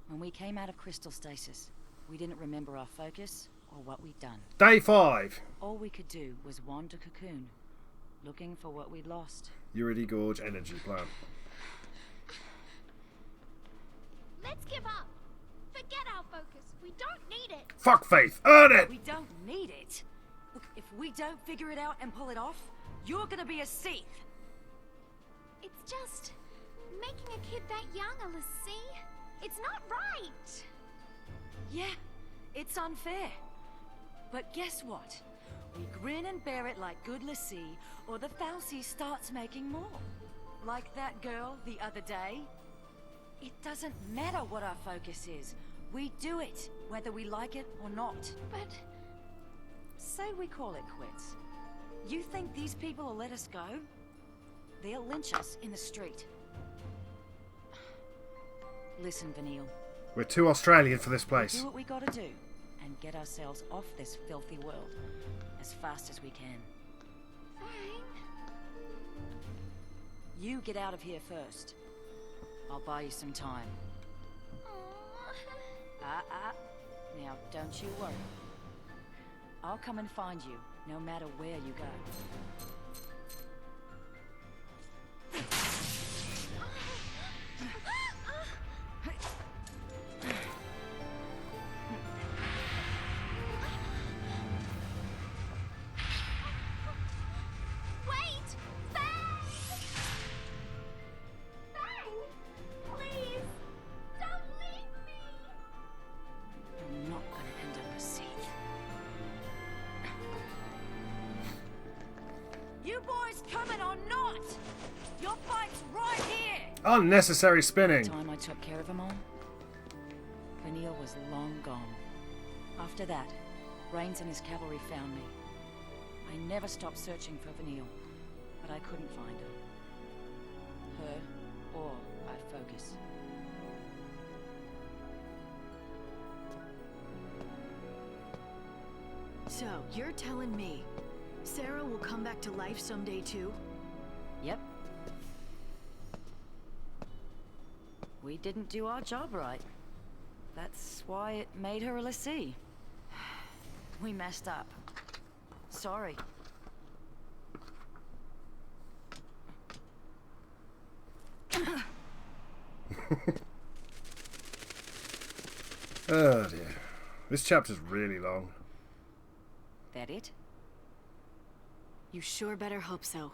When we came out of crystal stasis, we didn't remember our focus or what we'd done. Day 5. All we could do was wander Cocoon, looking for what we'd lost. Uridi Gorge energy plant. Let's give up. Forget our focus. We don't need it. Fuck Faith. Earn it! We don't need it. Look, if we don't figure it out and pull it off, you're gonna be a Seath. It's just making a kid that young, Alyssa. It's not right. Yeah, it's unfair. But guess what? We grin and bear it like good lassie, or the Falsey starts making more. Like that girl the other day. It doesn't matter what our focus is. We do it, whether we like it or not. But say we call it quits. You think these people will let us go? They'll lynch us in the street. Listen, Vanille. We're too Australian for this place. Do what we gotta do, and get ourselves off this filthy world as fast as we can. fine. You get out of here first. I'll buy you some time. Aww. Now, don't you worry. I'll come and find you, no matter where you go. Wait! Fang! Fang! Please! Don't leave me! You're not gonna end up a Seath. You boys coming or not? Your fight's right here! Unnecessary The spinning. time I took care of them all, Vanille was long gone. After that, Rains and his cavalry found me. I never stopped searching for Vanille, but I couldn't find her. Her or our focus. So, you're telling me Sarah will come back to life someday too? Yep. We didn't do our job right. That's why it made her a lessee. We messed up. Sorry. Oh dear. This chapter's really long. That it? You sure better hope so.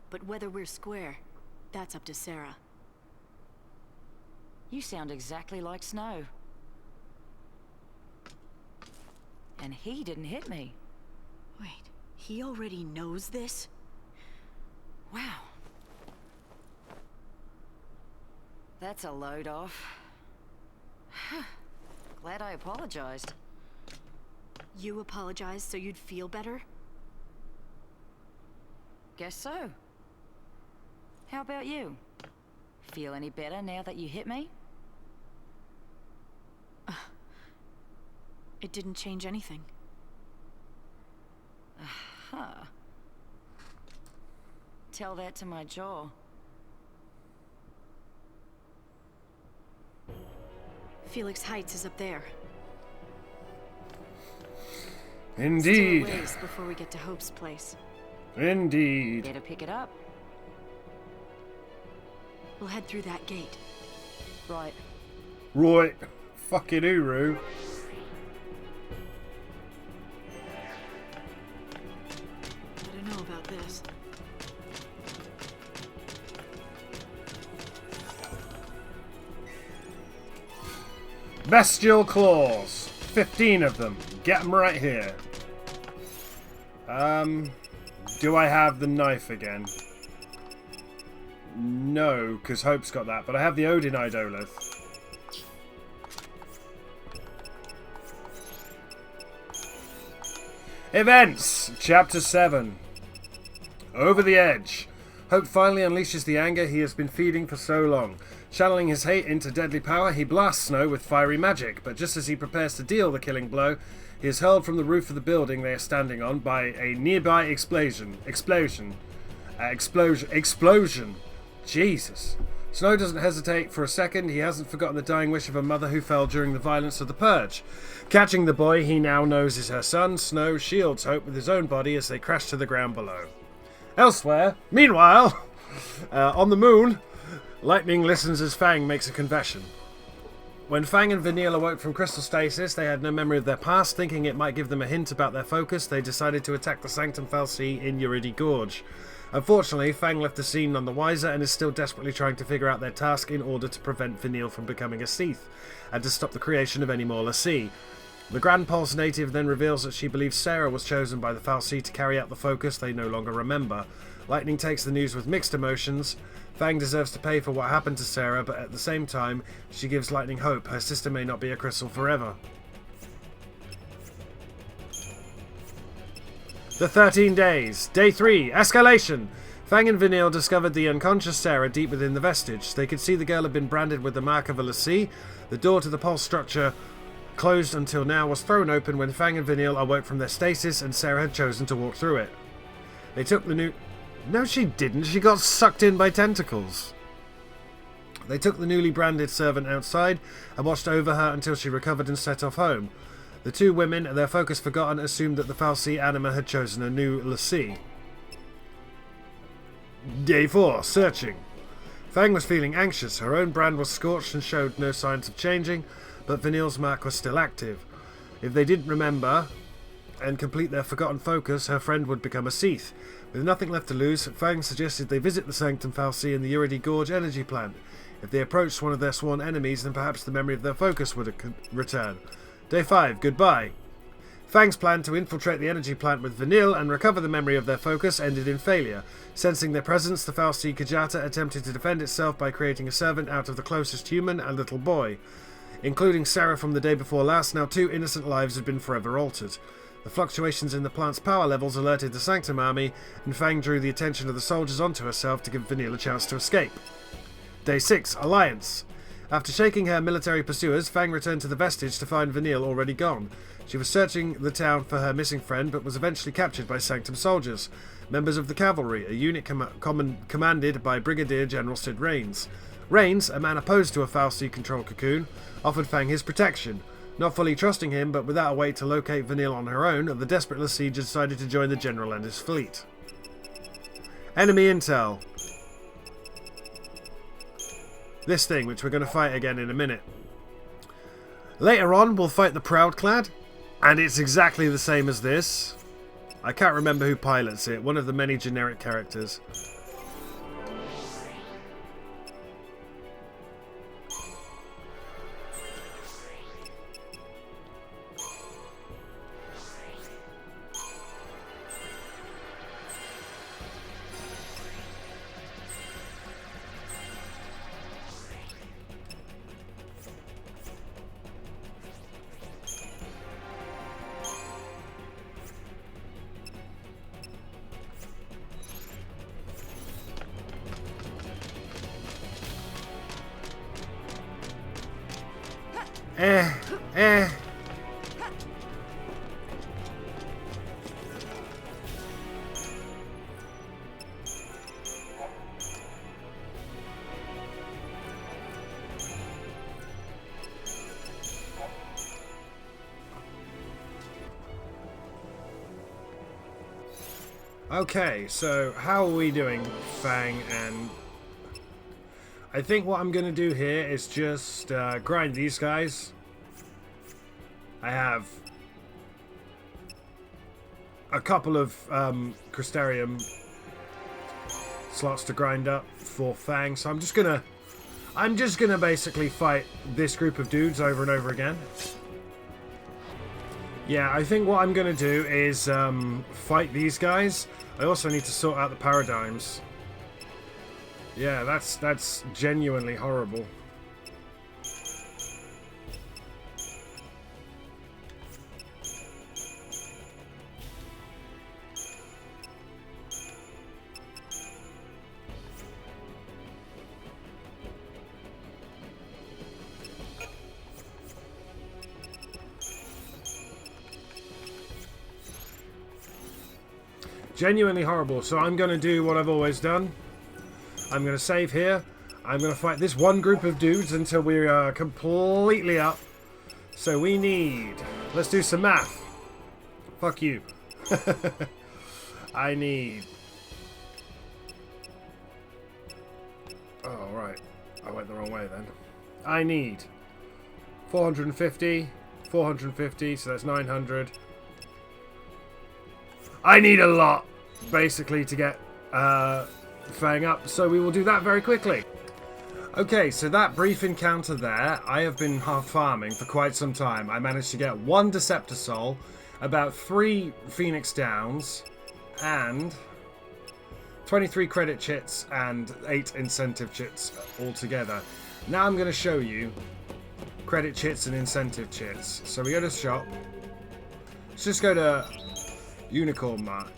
But whether we're square, that's up to Sarah. You sound exactly like Snow. And he didn't hit me. Wait, he already knows this? Wow. That's a load off. Glad I apologized. You apologized so you'd feel better? Guess so. How about you? Feel any better now that you hit me? It didn't change anything. Huh. Tell that to my jaw. Felix Heights is up there. Indeed. Still a ways before we get to Hope's place. Indeed. Better pick it up. We'll head through that gate. Right. Right. Fucking Uru. I don't know about this. Bestial claws. 15 of them. Get them right here. Do I have the knife again? No, because Hope's got that. But I have the Odin Idolith. Events! Chapter 7. Over the edge. Hope finally unleashes the anger he has been feeding for so long. Channeling his hate into deadly power, he blasts Snow with fiery magic, but just as he prepares to deal the killing blow, he is hurled from the roof of the building they are standing on by a nearby explosion. Jesus. Snow doesn't hesitate for a second. He hasn't forgotten the dying wish of a mother who fell during the violence of the Purge. Catching the boy he now knows is her son, Snow shields Hope with his own body as they crash to the ground below. Elsewhere, meanwhile, on the moon, Lightning listens as Fang makes a confession. When Fang and Vanille awoke from crystal stasis, they had no memory of their past. Thinking it might give them a hint about their focus, they decided to attack the Sanctum Fal'Cie in Uridi Gorge. Unfortunately, Fang left the scene none the wiser and is still desperately trying to figure out their task in order to prevent Vanille from becoming a Seath, and to stop the creation of any more l'Cie. The Grand Pulse native then reveals that she believes Sarah was chosen by the Fal'Cie to carry out the focus they no longer remember. Lightning takes the news with mixed emotions. Fang deserves to pay for what happened to Sarah, but at the same time, she gives Lightning hope. Her sister may not be a crystal forever. The 13 days. Day 3. Escalation. Fang and Vanille discovered the unconscious Sarah deep within the vestige. They could see the girl had been branded with the mark of a l'Cie. The door to the pulse structure, closed until now, was thrown open when Fang and Vanille awoke from their stasis and Sarah had chosen to walk through it. They took the new... No, she didn't. She got sucked in by tentacles. They took the newly branded servant outside and watched over her until she recovered and set off home. The two women, their focus forgotten, assumed that the Fal'Cie anima had chosen a new l'Cie. Day 4. Searching. Fang was feeling anxious. Her own brand was scorched and showed no signs of changing, but Vanille's mark was still active. If they didn't remember and complete their forgotten focus, her friend would become a Seath. With nothing left to lose, Fang suggested they visit the Sanctum Fal'Cie in the Uridi Gorge energy plant. If they approached one of their sworn enemies, then perhaps the memory of their focus would return. Day 5. Goodbye. Fang's plan to infiltrate the energy plant with Vanille and recover the memory of their focus ended in failure. Sensing their presence, the Fal'Cie Kajata attempted to defend itself by creating a servant out of the closest human, a little boy. Including Sarah from the day before last, now 2 innocent lives had been forever altered. The fluctuations in the plant's power levels alerted the Sanctum army, and Fang drew the attention of the soldiers onto herself to give Vanille a chance to escape. Day 6. Alliance. After shaking her military pursuers, Fang returned to the vestige to find Vanille already gone. She was searching the town for her missing friend, but was eventually captured by Sanctum soldiers, members of the cavalry, a unit commanded by Brigadier General Sid Raines. Raines, a man opposed to a Fal'Cie-controlled Cocoon, offered Fang his protection. Not fully trusting him, but without a way to locate Vanille on her own, the desperate l'Cie decided to join the General and his fleet. Enemy intel. This thing, which we're going to fight again in a minute. Later on, we'll fight the Proudclad, and it's exactly the same as this. I can't remember who pilots it, one of the many generic characters. Okay, so how are we doing, Fang? And I think what I'm going to do here is just grind these guys. I have a couple of Crystarium slots to grind up for Fang, so I'm just gonna basically fight this group of dudes over and over again. Yeah, I think what I'm going to do is fight these guys. I also need to sort out the paradigms. Yeah, that's genuinely horrible. Genuinely horrible. So I'm going to do what I've always done. I'm going to save here. I'm going to fight this one group of dudes until we are completely up. So we need... Let's do some math. Fuck you. I need... Oh, right. I went the wrong way then. I need 450, 450, so that's 900. I need a lot, basically, to get Fang up, so we will do that very quickly. Okay, so that brief encounter there, I have been farming for quite some time. I managed to get 1 Deceptor Soul, about 3 Phoenix Downs, and 23 credit chits and 8 incentive chits altogether. Now I'm going to show you credit chits and incentive chits. So we go to shop. Let's just go to Unicorn Mart.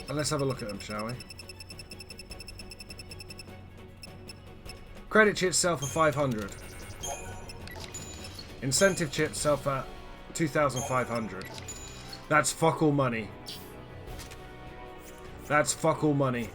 And let's have a look at them, shall we? Credit chits sell for 500. Incentive chits sell for 2,500. That's fuck all money. That's fuck all money.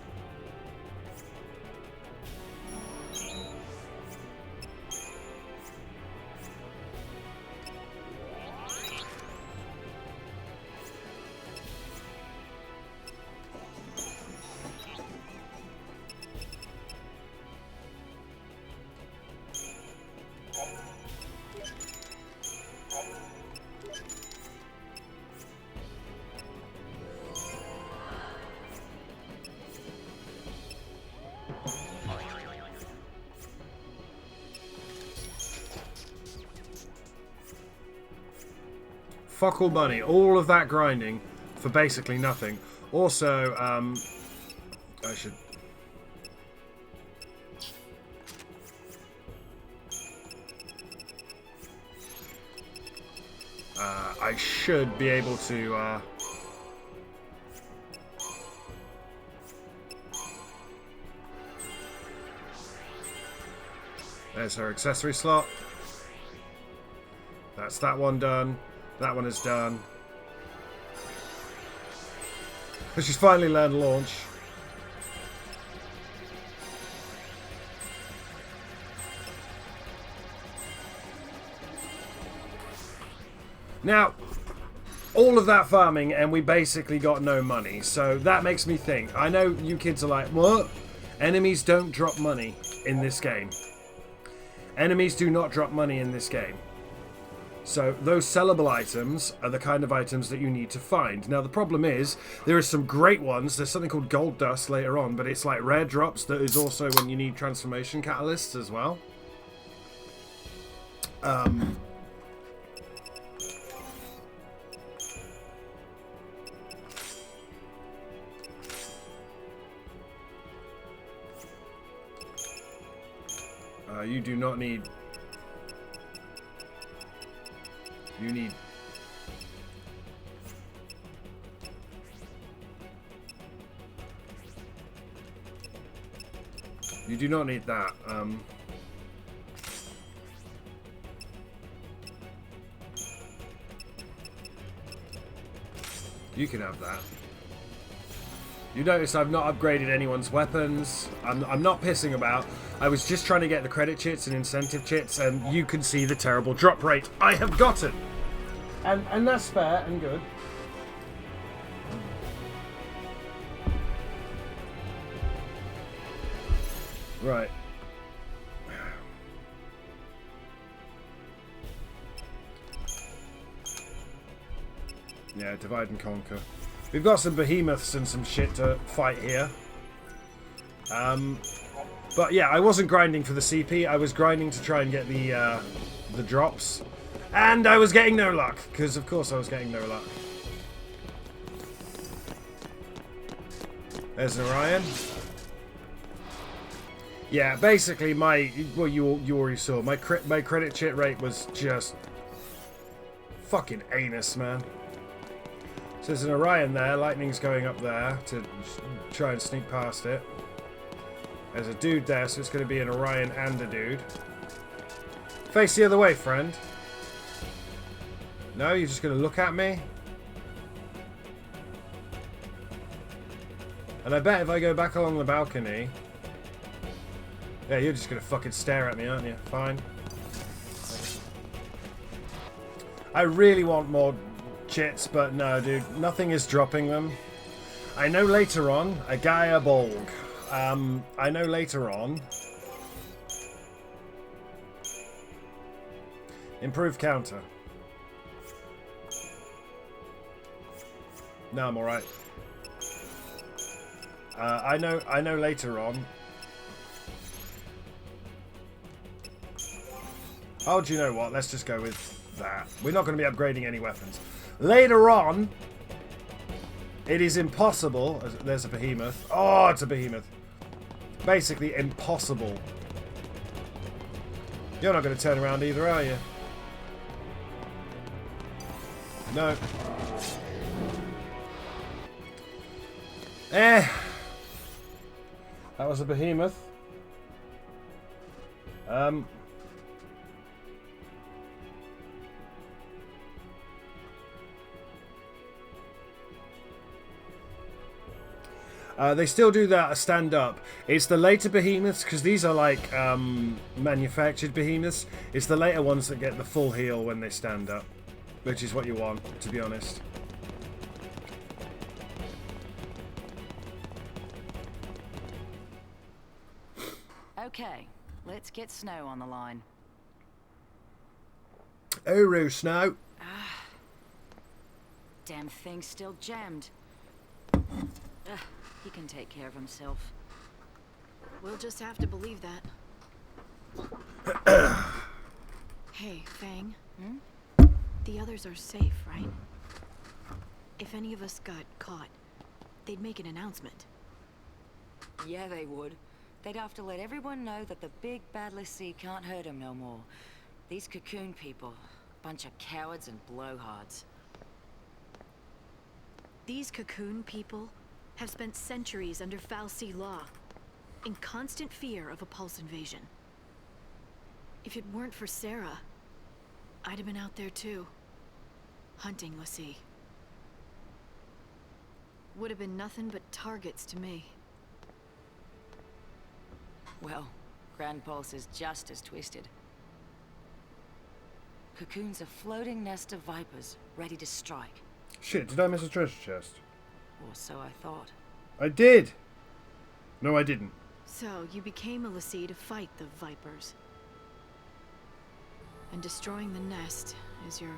Fuck all money. All of that grinding for basically nothing. Also, I should... I should be able to... There's her accessory slot. That's that one done. That one is done. She's finally learned launch. Now, all of that farming and we basically got no money. So that makes me think. I know you kids are like, what? Enemies don't drop money in this game. Enemies do not drop money in this game. So those sellable items are the kind of items that you need to find. Now the problem is, there are some great ones. There's something called gold dust later on, but it's like rare drops that is also when you need transformation catalysts as well. You do not need... You need... You do not need that. You can have that. You notice I've not upgraded anyone's weapons. I'm not pissing about. I was just trying to get the credit chits and incentive chits, and you can see the terrible drop rate I have gotten. And that's fair and good. Right. Yeah, divide and conquer. We've got some behemoths and some shit to fight here. But yeah, I wasn't grinding for the CP. I was grinding to try and get the drops. And I was getting no luck, because of course I was getting no luck. There's an Orion. Yeah, basically well, you already saw, my credit chit rate was just fucking anus, man. So there's an Orion there, lightning's going up there to try and sneak past it. There's a dude there, so it's going to be an Orion and a dude. Face the other way, friend. No, you're just going to look at me? And I bet if I go back along the balcony... Yeah, you're just gonna fucking stare at me, aren't you? Fine. I really want more chits, but no, dude. Nothing is dropping them. I know later on, a Gaia Bolg. I know later on. Improved counter. No, I'm alright. I know later on. Oh, do you know what? Let's just go with that. We're not going to be upgrading any weapons. Later on, it is impossible. There's a behemoth. Oh, it's a behemoth. Basically impossible. You're not going to turn around either, are you? No. That was a behemoth. They still do that stand up. It's the later behemoths, because these are like manufactured behemoths. It's the later ones that get the full heal when they stand up, which is what you want, to be honest. Okay, let's get Snow on the line. Uru, Snow. Damn thing's still jammed. He can take care of himself. We'll just have to believe that. Hey, Fang. The others are safe, right? If any of us got caught, they'd make an announcement. Yeah, they would. They'd have to let everyone know that the big bad Lassie can't hurt him no more. These Cocoon people, bunch of cowards and blowhards. These Cocoon people have spent centuries under Fal'Cie law, in constant fear of a Pulse invasion. If it weren't for Sarah, I'd have been out there too, hunting Lassie. Would have been nothing but targets to me. Well, Grand Pulse is just as twisted. Cocoon's a floating nest of vipers, ready to strike. Shit, did I miss a treasure chest? Or so I thought. I did! No, I didn't. So, you became a Lassie to fight the Vipers. And destroying the nest is your...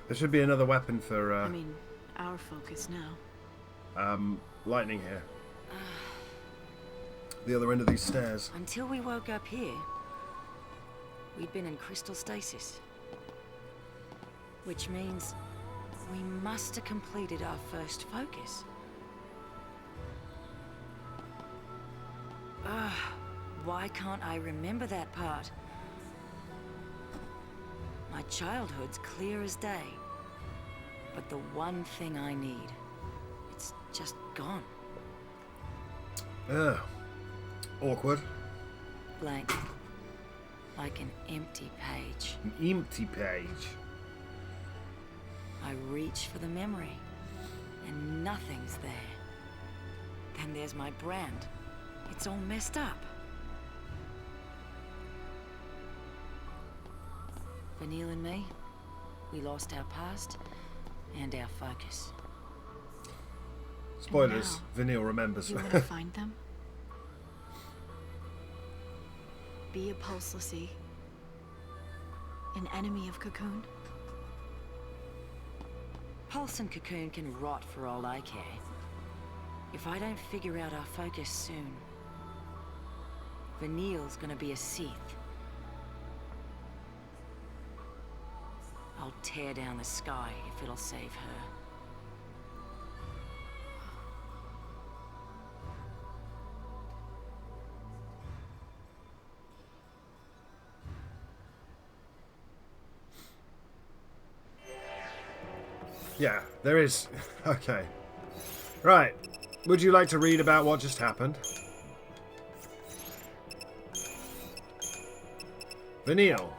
There should be another weapon for, I mean, our focus now. lightning here. The other end of these stairs. Until we woke up here, we'd been in crystal stasis. Which means we must have completed our first focus. Why can't I remember that part? My childhood's clear as day. But the one thing I need, it's just gone. Ugh. Awkward. Blank. Like an empty page. An empty page. I reach for the memory, and nothing's there. Then there's my brand. It's all messed up. Vanille and me, we lost our past and our focus. Spoilers, Vanille remembers. You want to find them? Be a Pulse Lassie. An enemy of Cocoon? Pulse and Cocoon can rot for all I care. If I don't figure out our focus soon, Vanille's gonna be a Sith. I'll tear down the sky if it'll save her. Yeah, there is. Okay. Right. Would you like to read about what just happened? Vanille.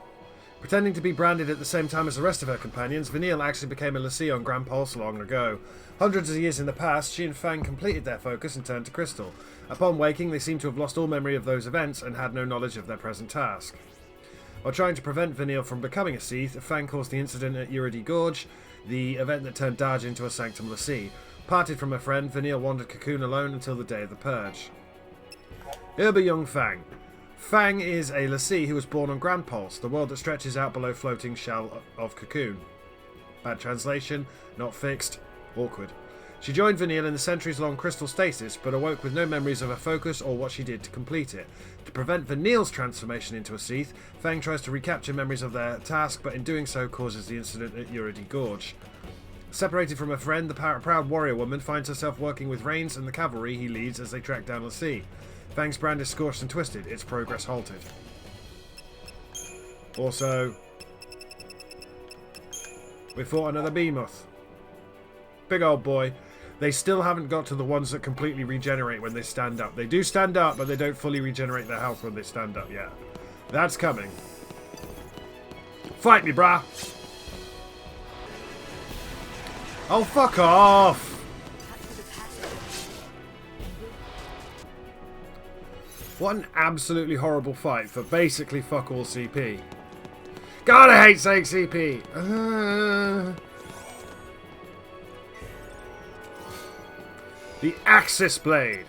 Pretending to be branded at the same time as the rest of her companions, Vanille actually became a Lassie on Grand Pulse long ago. Hundreds of years in the past, she and Fang completed their focus and turned to Crystal. Upon waking, they seemed to have lost all memory of those events and had no knowledge of their present task. While trying to prevent Vanille from becoming a Seath, Fang caused the incident at Uridi Gorge, the event that turned Darge into a Sanctum Lassie. Parted from her friend, Vanille wandered Cocoon alone until the day of the Purge. Young Fang. Fang is a Lassie who was born on Grand Pulse, the world that stretches out below floating shell of Cocoon. Bad translation, not fixed, awkward. She joined Vanille in the centuries-long crystal stasis, but awoke with no memories of her focus or what she did to complete it. To prevent Vanille's transformation into a Seath, Fang tries to recapture memories of their task, but in doing so causes the incident at Uridi Gorge. Separated from her friend, the proud warrior woman finds herself working with Reigns and the cavalry he leads as they track down Lassie. Fang's brand is scorched and twisted, its progress halted. Also, we fought another behemoth. Big old boy. They still haven't got to the ones that completely regenerate when they stand up. They do stand up, but they don't fully regenerate their health when they stand up yet. That's coming. Fight me, brah! Oh, fuck off! What an absolutely horrible fight for basically fuck all CP. God, I hate saying CP! The Axis Blade.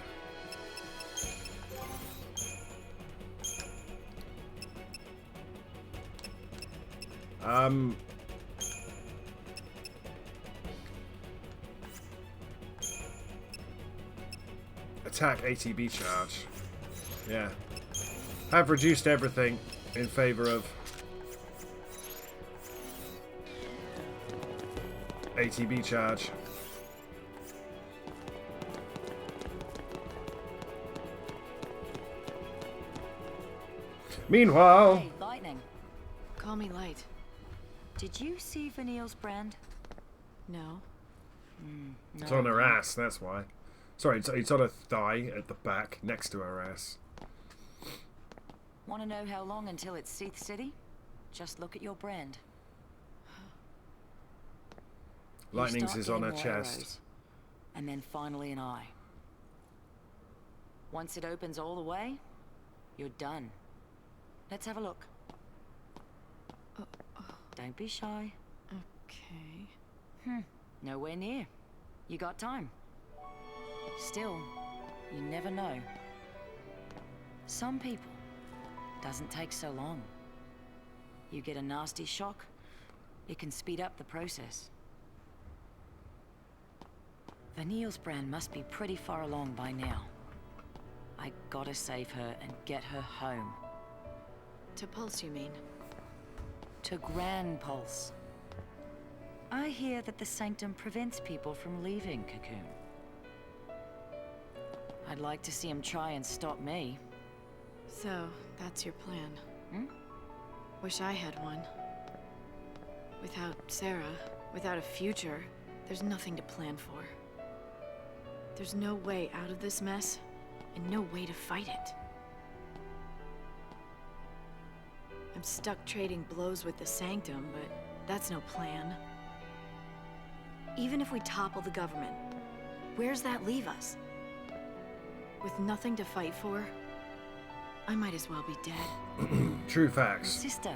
Attack ATB charge. Yeah. I've reduced everything in favor of ATB charge. Meanwhile... Hey, Lightning. Call me Light. Did you see Vanille's brand? No. It's on her ass, that's why. Sorry, it's on her thigh at the back, next to her ass. Want to know how long until it's Seath City? Just look at your brand. You Lightning's start is on her getting more chest. arrows, and then finally an eye. Once it opens all the way, you're done. Let's have a look. Don't be shy. Okay. Nowhere near. You got time. Still, you never know. Some people, doesn't take so long. You get a nasty shock, it can speed up the process. Vanille's brand must be pretty far along by now. I gotta save her and get her home. To Pulse, you mean? To Grand Pulse. I hear that the Sanctum prevents people from leaving Cocoon. I'd like to see him try and stop me. So, that's your plan. Wish I had one. Without Sarah, without a future, there's nothing to plan for. There's no way out of this mess, and no way to fight it. I'm stuck trading blows with the Sanctum, but that's no plan. Even if we topple the government, where's that leave us? With nothing to fight for, I might as well be dead. True facts. Sister.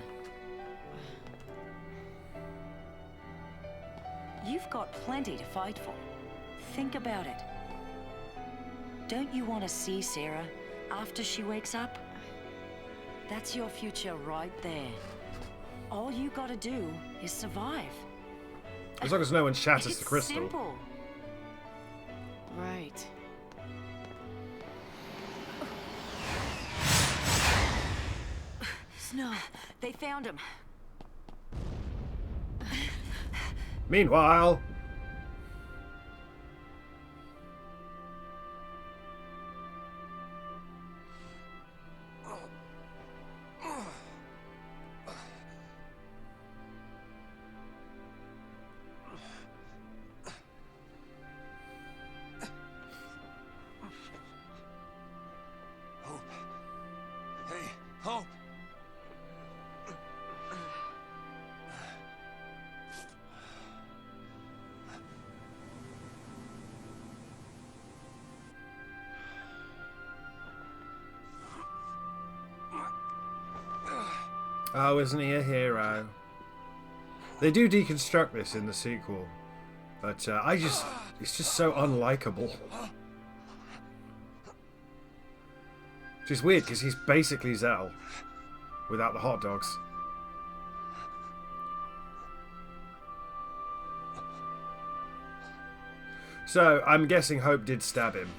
You've got plenty to fight for. Think about it. Don't you want to see Sarah after she wakes up? That's your future right there. All you gotta do is survive. As long as no one shatters It's the crystal. simple. Right. Snow. They found him. Meanwhile... Hope. Hey, Hope. Oh, isn't he a hero? They do deconstruct this in the sequel, but it's just so unlikable. Which is weird because he's basically Zell without the hot dogs. So I'm guessing Hope did stab him.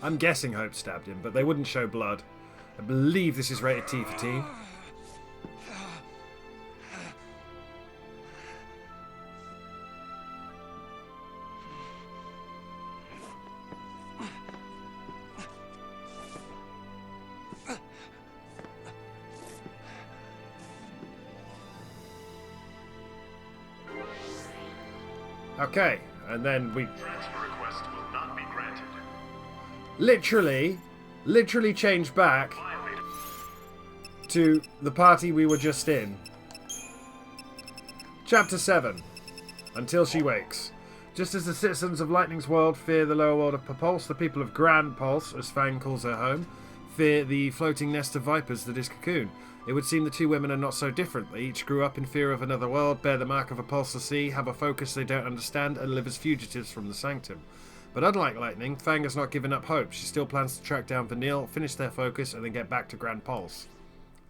I'm guessing Hope stabbed him, but they wouldn't show blood. I believe this is rated T for teen. Okay, and then we... Transfer request will not be granted. Literally changed back to the party we were just in. Chapter 7. Until she wakes. Just as the citizens of Lightning's world fear the lower world of Papulse, the people of Grand Pulse, as Fang calls her home, fear the floating nest of vipers that is Cocoon. It would seem the two women are not so different. They each grew up in fear of another world, bear the mark of a pulseless sea, have a focus they don't understand, and live as fugitives from the Sanctum. But unlike Lightning, Fang has not given up hope. She still plans to track down Vanille, finish their focus, and then get back to Grand Pulse.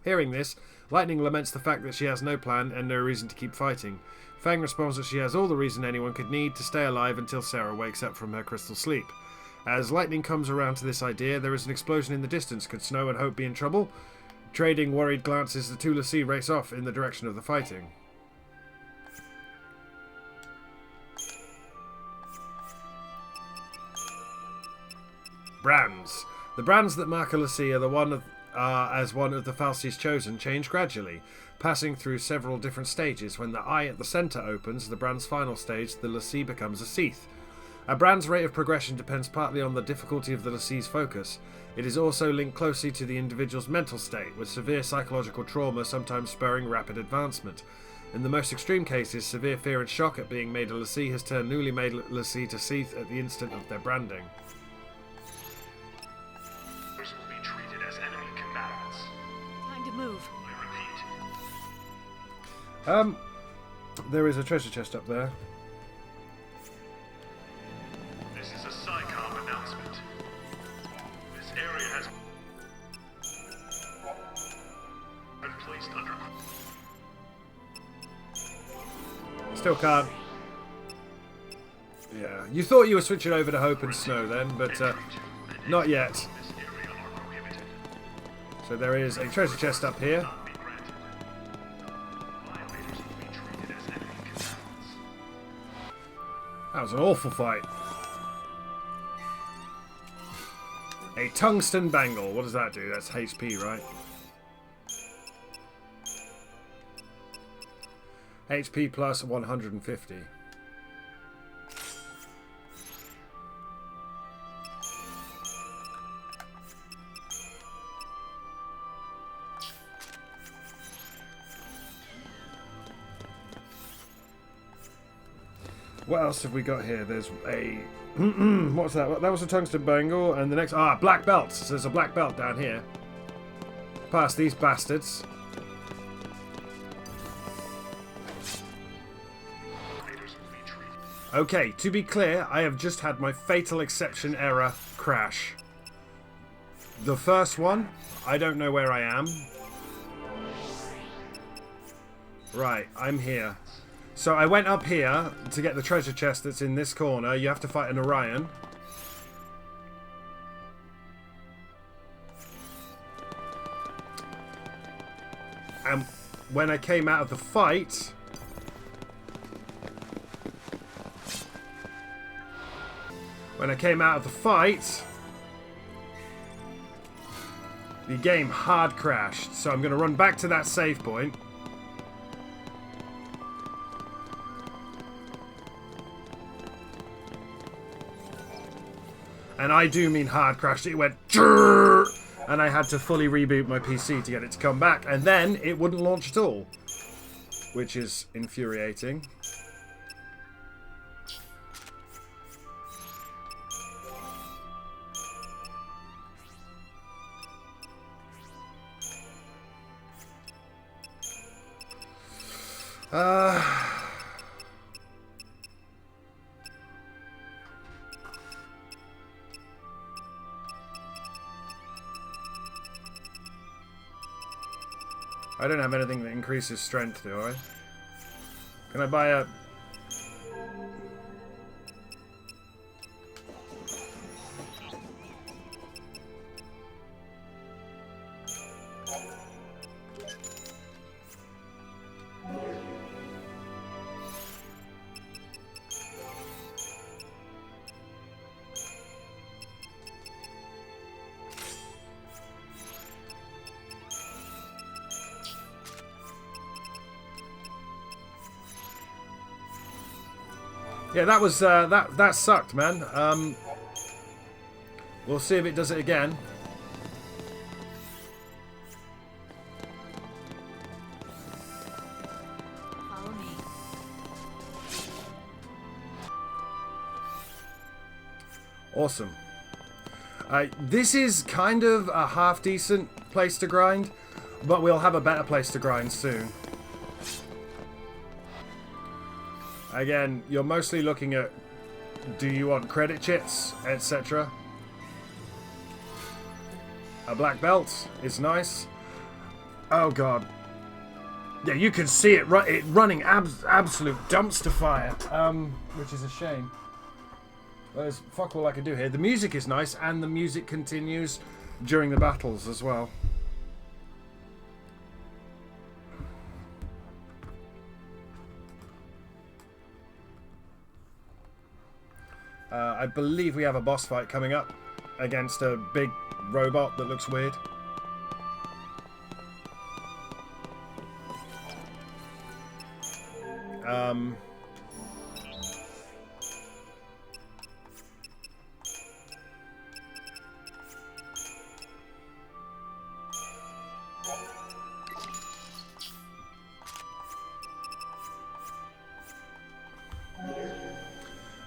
Hearing this, Lightning laments the fact that she has no plan and no reason to keep fighting. Fang responds that she has all the reason anyone could need to stay alive until Sarah wakes up from her crystal sleep. As Lightning comes around to this idea, there is an explosion in the distance. Could Snow and Hope be in trouble? Trading worried glances, the two l'Cie race off in the direction of the fighting. Brands. The brands that mark a l'Cie as one of the fal'Cie's chosen change gradually, passing through several different stages. When the eye at the centre opens, the brand's final stage, the l'Cie becomes a Seath. A brand's rate of progression depends partly on the difficulty of the l'Cie's focus. It is also linked closely to the individual's mental state, with severe psychological trauma sometimes spurring rapid advancement. In the most extreme cases, severe fear and shock at being made a l'Cie has turned newly made l'Cie to Seath at the instant of their branding. Will be treated as enemy combatants. Time to move. I repeat. There is a treasure chest up there. This is a SciComm announcement. This area has been placed under... Still can't. Yeah, you thought you were switching over to Hope and Snow then, but not yet. This area are prohibited. So there is a treasure chest up here. Not be granted. Violators will be treated as enemy combatants. That was an awful fight. A tungsten bangle. What does that do? That's HP, right? HP plus 150. What else have we got here? There's a... What's that? That was a tungsten bangle, and the next... black belts. So there's a black belt down here. Past these bastards. Okay, to be clear, I have just had my fatal exception error crash. The first one, I don't know where I am. Right, I'm here. So I went up here to get the treasure chest that's in this corner. You have to fight an Orion. And when I came out of the fight... the game hard crashed. So I'm going to run back to that save point. And I do mean hard crashed. It went... and I had to fully reboot my PC to get it to come back, and then it wouldn't launch at all, which is infuriating. I don't have anything that increases strength, do I? Can I buy a... Yeah, that was that sucked, man. We'll see if it does it again. Follow me. Awesome. This is kind of a half decent place to grind, but we'll have a better place to grind soon. Again, you're mostly looking at, do you want credit chits, etc. A black belt is nice. Oh god. Yeah, you can see it, running absolute dumpster fire, which is a shame. There's fuck all I can do here. The music is nice, and the music continues during the battles as well. I believe we have a boss fight coming up against a big robot that looks weird.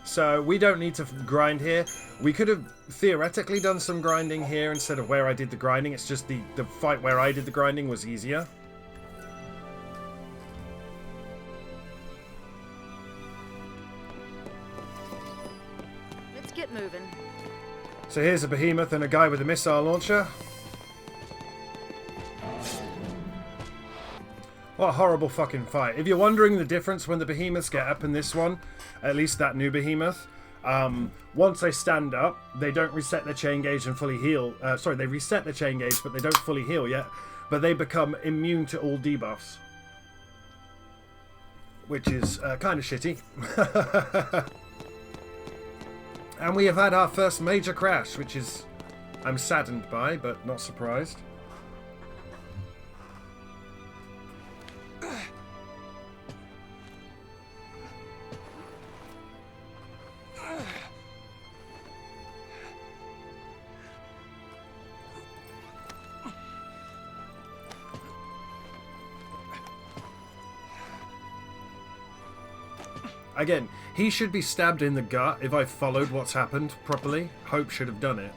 So we don't need to grind here. We could have theoretically done some grinding here instead of where I did the grinding. It's just the fight where I did the grinding was easier. Let's get moving. So here's a behemoth and a guy with a missile launcher. What a horrible fucking fight. If you're wondering the difference when the behemoths get up in this one, at least that new behemoth, once they stand up, they don't reset their chain gauge and fully heal. Sorry, they reset their chain gauge, but they don't fully heal yet. But they become immune to all debuffs. Which is kind of shitty. And we have had our first major crash, which is I'm saddened by, but not surprised. Again, he should be stabbed in the gut if I followed what's happened properly. Hope should have done it.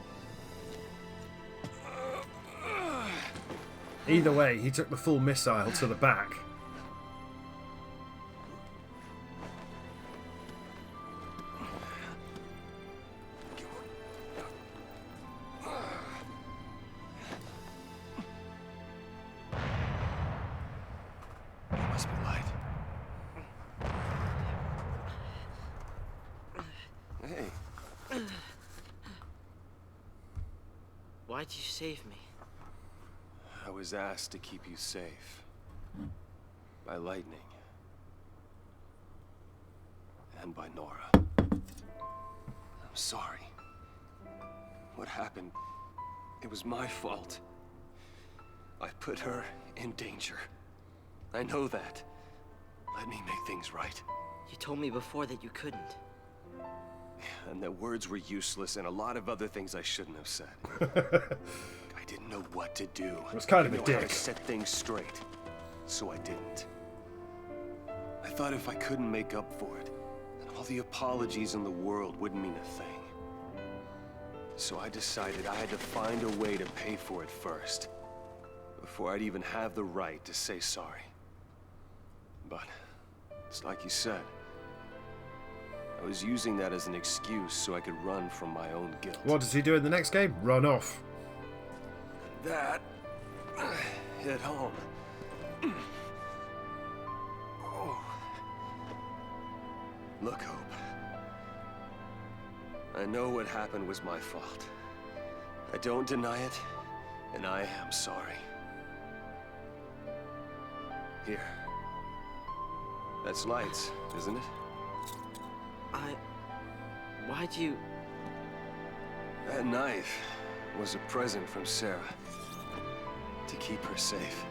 Either way, he took the full missile to the back. Must be light. Hey. Why'd you save me? I was asked to keep you safe. By lightning. And by Nora. I'm sorry. What happened? It was my fault. I put her in danger. I know that. Let me make things right. You told me before that you couldn't. And that words were useless and a lot of other things I shouldn't have said. I I didn't know what to do. It was kind of a I didn't know how dick. to set things straight, so I didn't. I thought if I couldn't make up for it, then all the apologies in the world wouldn't mean a thing. So I decided I had to find a way to pay for it first, before I'd even have the right to say sorry. But it's like you said. I was using that as an excuse so I could run from my own guilt. What does he do in the next game? Run off. That hit home. Oh. Look, Hope. I know what happened was my fault. I don't deny it, and I am sorry. Here. That's lights, isn't it? Why'd you... That knife was a present from Sarah. To keep her safe.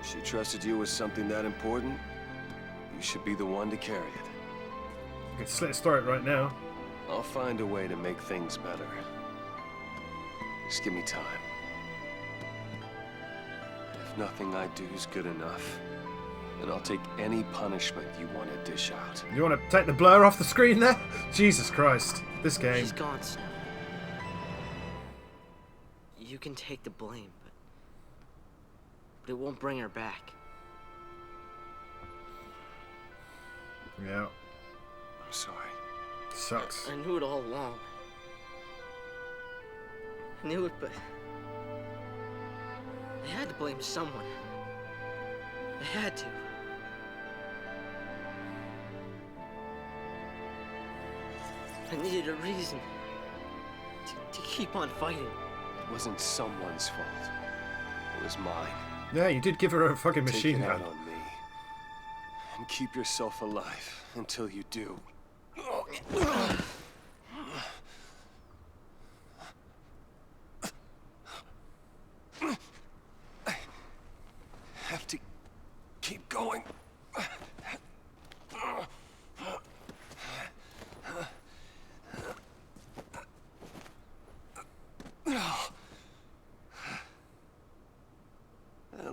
She trusted you with something that important. You should be the one to carry it. You can slit his throat right now. I'll find a way to make things better. Just give me time. If nothing I do is good enough, then I'll take any punishment you want to dish out. You want to take the blur off the screen there? Jesus Christ. This game. She's gone, Snow. You can take the blame, but it won't bring her back. Yeah. I'm sorry. Sucks. I knew it all along. I knew it, but... I had to blame someone. I had to. I needed a reason to keep on fighting. It wasn't someone's fault. It was mine. Yeah, you did give her a fucking machine Take it gun. out on me. And keep yourself alive until you do. I have to keep going.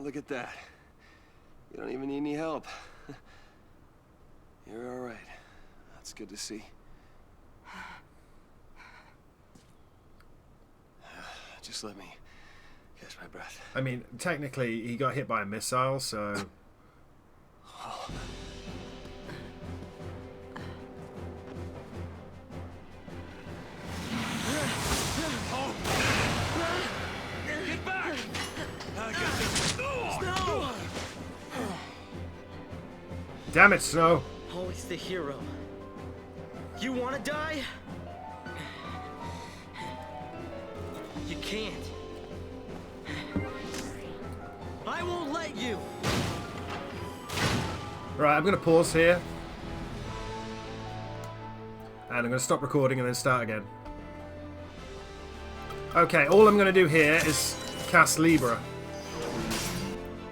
Look at that. You don't even need any help. You're all right. That's good to see. Just let me catch my breath. I mean, technically, he got hit by a missile, so... Get back! I got this. Snow! Damn it, Snow! Always the hero. You want to die? You can't. I won't let you. Right, I'm going to pause here. And I'm going to stop recording and then start again. Okay, all I'm going to do here is cast Libra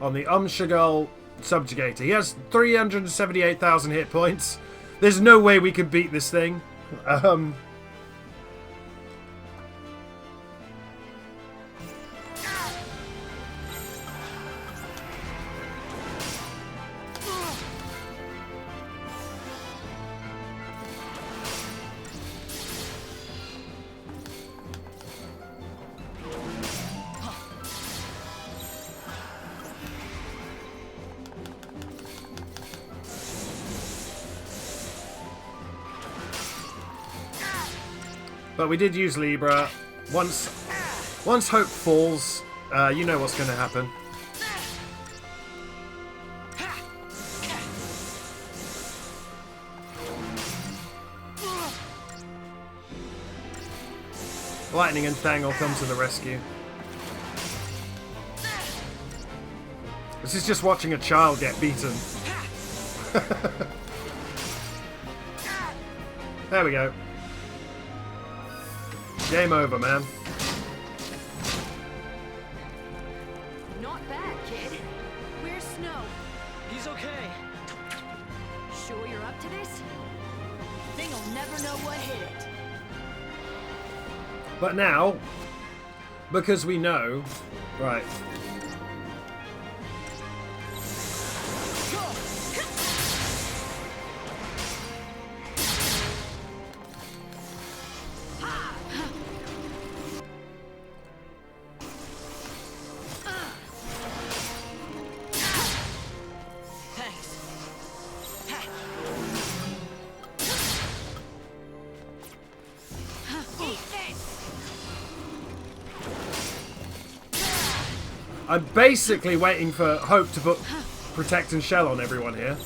on the Umshagal Subjugator. He has 378,000 hit points. There's no way we could beat this thing. But we did use Libra. Once Hope falls, you know what's going to happen. Lightning and Thang will come to the rescue. This is just watching a child get beaten. There we go. Game over, man. Not bad, kid. Where's Snow? He's okay. Sure you're up to this? Thing'll never know what hit it. But now, Because we know... Right. I'm basically waiting for Hope to put Protect and Shell on everyone here.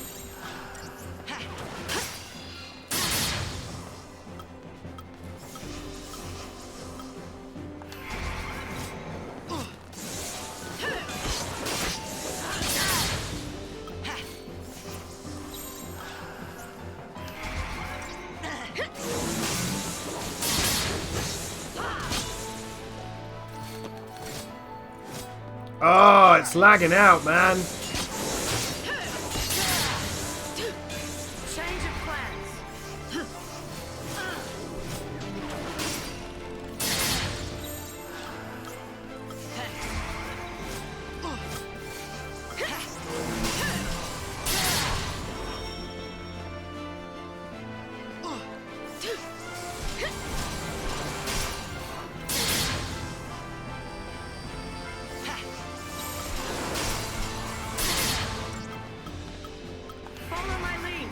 Oh, it's lagging out, man. Change of plans. Follow my lead.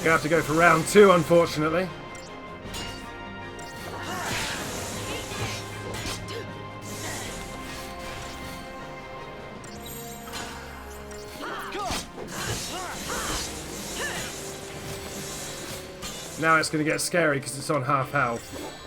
Gonna have to go for round 2, unfortunately. Now it's gonna get scary because it's on half health.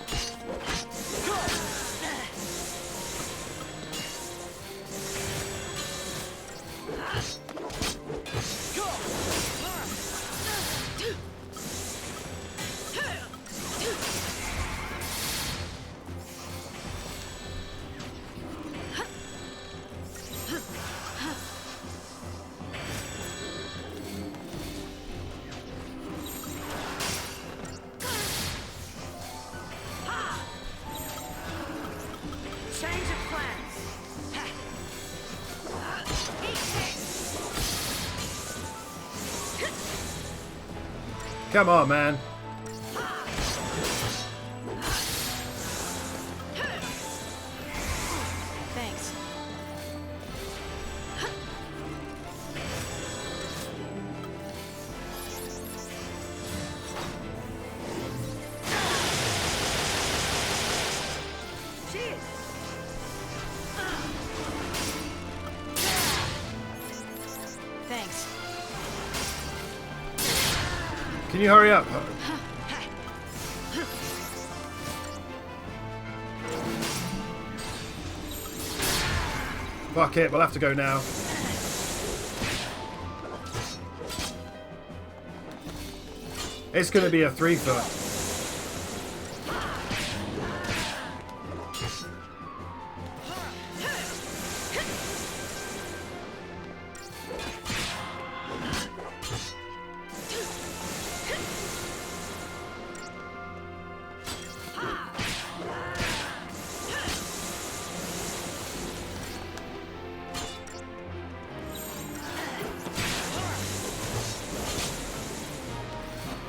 Change of plans. Come on, man. Thanks. Thanks. Can you hurry up? Fuck it, we'll have to go now. It's gonna be a 3-foot.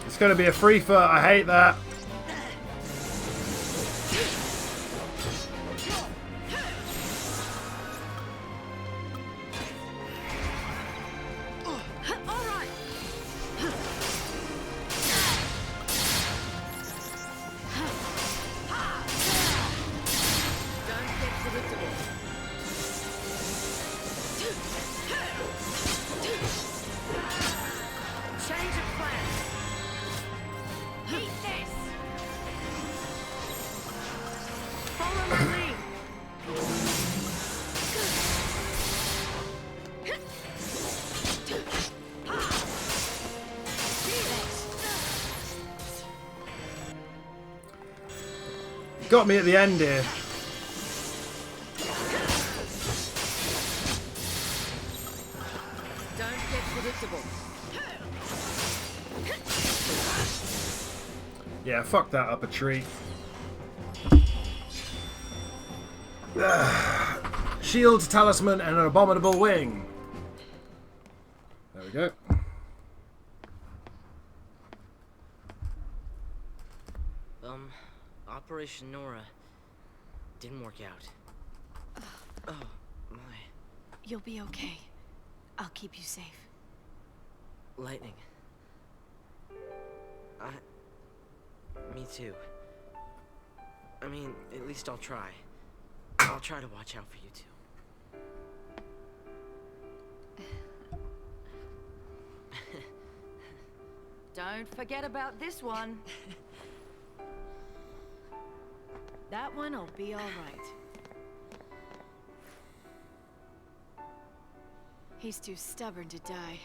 It's gonna be a 3-foot, I hate that. predictable. Change of plans. Eat this. Follow my lead. Got me at the end here. Don't get predictable. Yeah, fuck that up a tree. Shield, talisman, and an abominable wing. There we go. Operation Nora didn't work out. Oh, my. You'll be okay. I'll keep you safe. Lightning. Me too. I mean, at least I'll try. I'll try to watch out for you two. Don't forget about this one. That one'll be all right. He's too stubborn to die.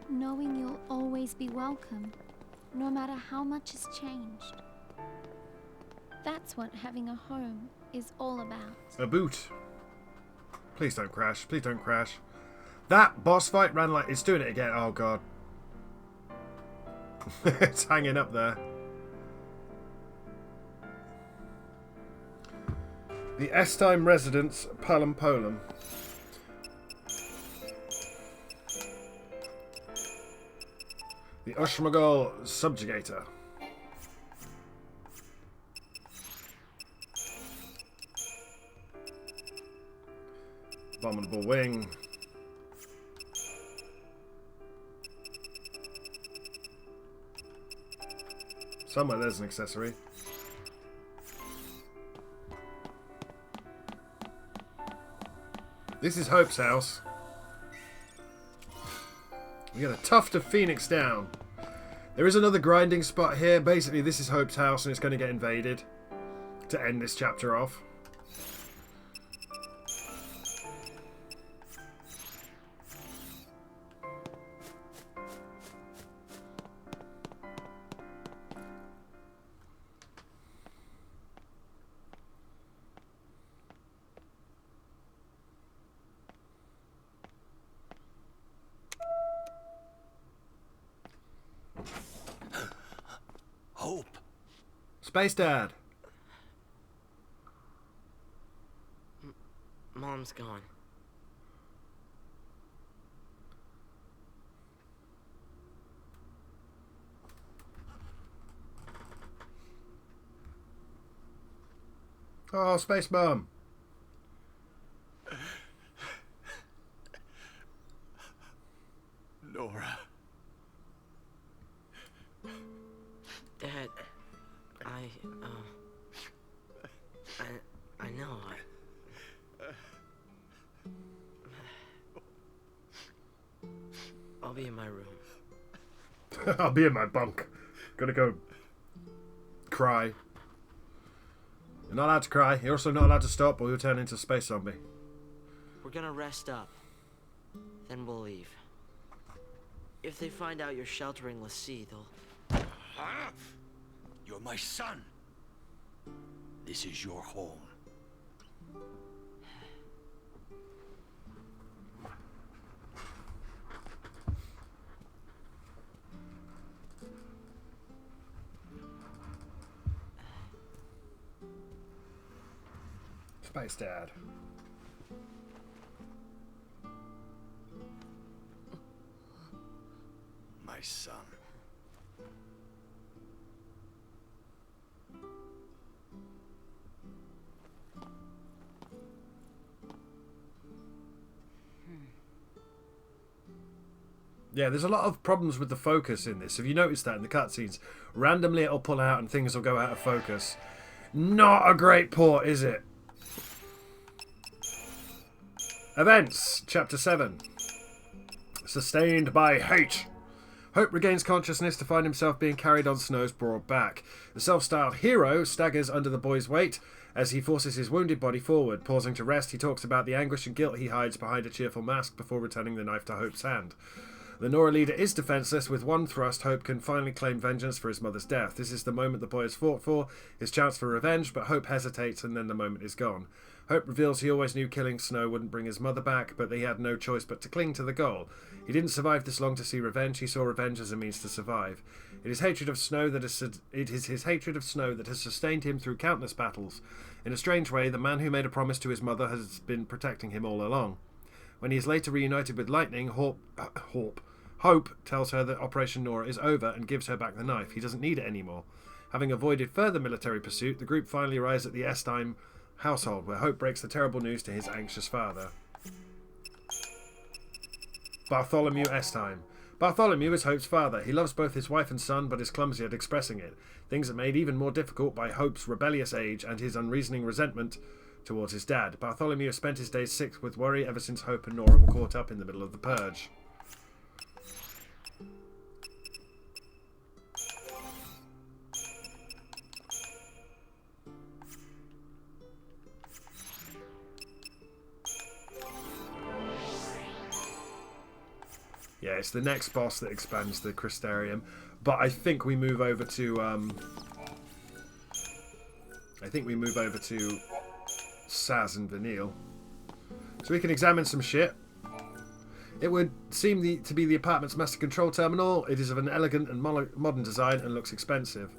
Knowing you'll always be welcome, no matter how much has changed. That's what having a home is all about. A boot. Please don't crash. Please don't crash. That boss fight ran like it's doing it again. Oh god. It's hanging up there. The S-Time residence, Palom Polum. The Ushmagol subjugator. Abominable wing. Somewhere there's an accessory. This is Hope's house. We got a tuft of Phoenix down. There is another grinding spot here. Basically, this is Hope's house and it's going to get invaded to end this chapter off. Hope. Space Dad. Mom's gone. Oh, Space Mom. Nora. Dad, I know. I'll be in my room. I'll be in my bunk. Gonna go cry. You're not allowed to cry. You're also not allowed to stop or you'll turn into a space zombie. We're gonna rest up. Then we'll leave. If they find out you're sheltering Lassie, they'll... Huh? You're my son. This is your home. Space Dad. My son. Yeah, there's a lot of problems with the focus in this. Have you noticed that in the cutscenes? Randomly it'll pull out and things will go out of focus. Not a great port, is it? Events, Chapter 7. Sustained by hate. Hope regains consciousness to find himself being carried on Snow's broad back. The self-styled hero staggers under the boy's weight as he forces his wounded body forward. Pausing to rest, he talks about the anguish and guilt he hides behind a cheerful mask before returning the knife to Hope's hand. The Nora leader is defenseless. With one thrust, Hope can finally claim vengeance for his mother's death. This is the moment the boy has fought for, his chance for revenge, but Hope hesitates and then the moment is gone. Hope reveals he always knew killing Snow wouldn't bring his mother back, but he had no choice but to cling to the goal. He didn't survive this long to see revenge. He saw revenge as a means to survive. It is his hatred of Snow that has sustained him through countless battles. In a strange way, the man who made a promise to his mother has been protecting him all along. When he is later reunited with Lightning, Hope tells her that Operation Nora is over and gives her back the knife. He doesn't need it anymore. Having avoided further military pursuit, the group finally arrives at the Estime household, where Hope breaks the terrible news to his anxious father. Bartholomew Estime. Bartholomew is Hope's father. He loves both his wife and son, but is clumsy at expressing it. Things are made even more difficult by Hope's rebellious age and his unreasoning resentment towards his dad. Bartholomew has spent his days sick with worry ever since Hope and Nora were caught up in the middle of the purge. Yeah, it's the next boss that expands the Crystarium, but I think we move over to Saz and Vanille, so we can examine some shit. It would seem to be the apartment's master control terminal. It is of an elegant and modern design and looks expensive.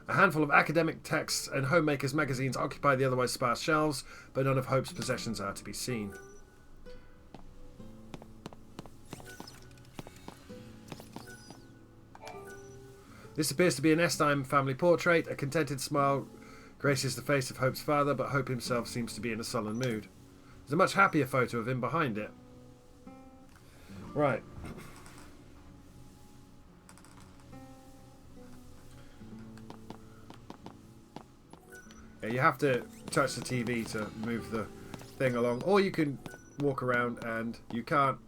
A handful of academic texts and homemakers' magazines occupy the otherwise sparse shelves, but none of Hope's possessions are to be seen. This appears to be an Estime family portrait. A contented smile graces the face of Hope's father, but Hope himself seems to be in a sullen mood. There's a much happier photo of him behind it. Right. Yeah, you have to touch the TV to move the thing along, or you can walk around, and you can't.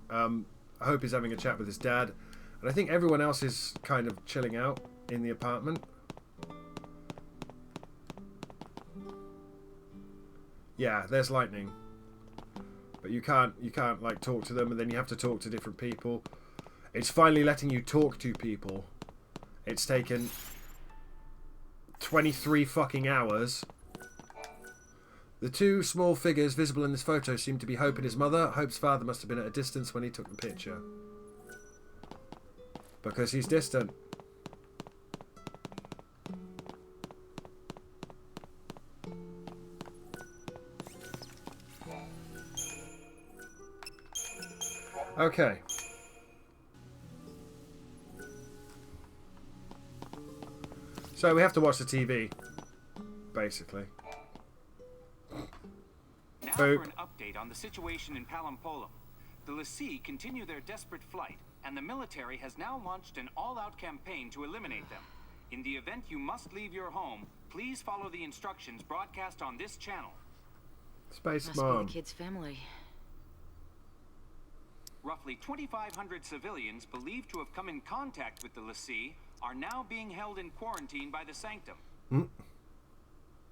Hope is having a chat with his dad, and I think everyone else is kind of chilling out in the apartment. Yeah, there's Lightning, but you can't like talk to them, and then you have to talk to different people. It's finally letting you talk to people. It's taken 23 fucking hours. The two small figures visible in this photo seem to be Hope and his mother. Hope's father must have been at a distance when he took the picture, because he's distant. Okay. So we have to watch the TV, basically. Now for an update on the situation in Palampolum. The Lassie continue their desperate flight, and the military has now launched an all-out campaign to eliminate them. In the event you must leave your home, please follow the instructions broadcast on this channel. Space Must Mom. be the kid's family. Roughly 2,500 civilians believed to have come in contact with the Lassie are now being held in quarantine by the Sanctum.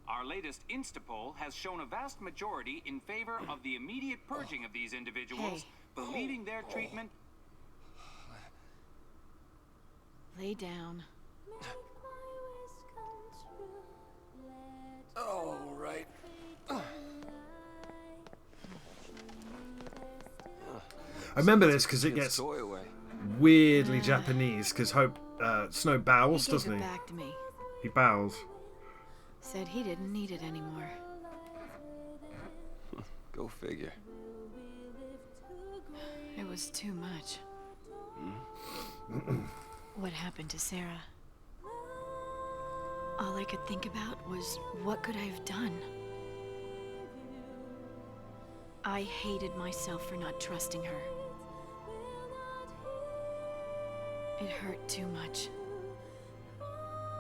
Our latest Instapoll has shown a vast majority in favor of the immediate purging of these individuals, believing their treatment... Lay down. Oh, right. I remember this because it gets Toy away. weirdly Japanese, because Hope Snow bows, He gave doesn't it he? back to me. He bows. Said he didn't need it anymore. Go figure. It was too much. What happened to Sarah? All I could think about was, what could I have done? I hated myself for not trusting her. It hurt too much.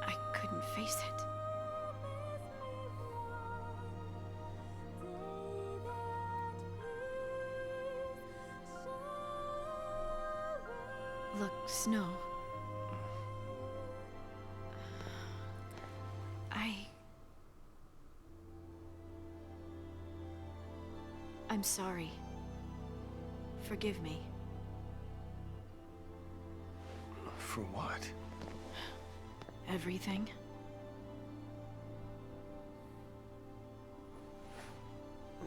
I couldn't face it. Look, Snow. I'm sorry. Forgive me. For what? Everything.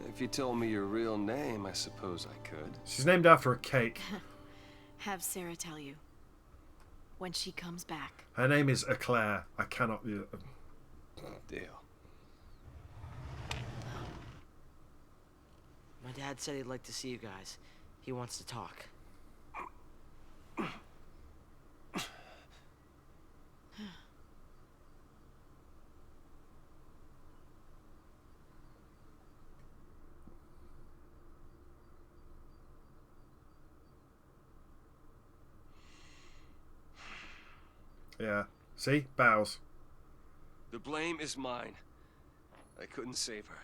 If you told me your real name, I suppose I could. She's named after a cake. Have Sarah tell you. When she comes back. Her name is Eclair. I cannot... Deal. My dad said he'd like to see you guys. He wants to talk. Yeah. See? Bows. The blame is mine. I couldn't save her.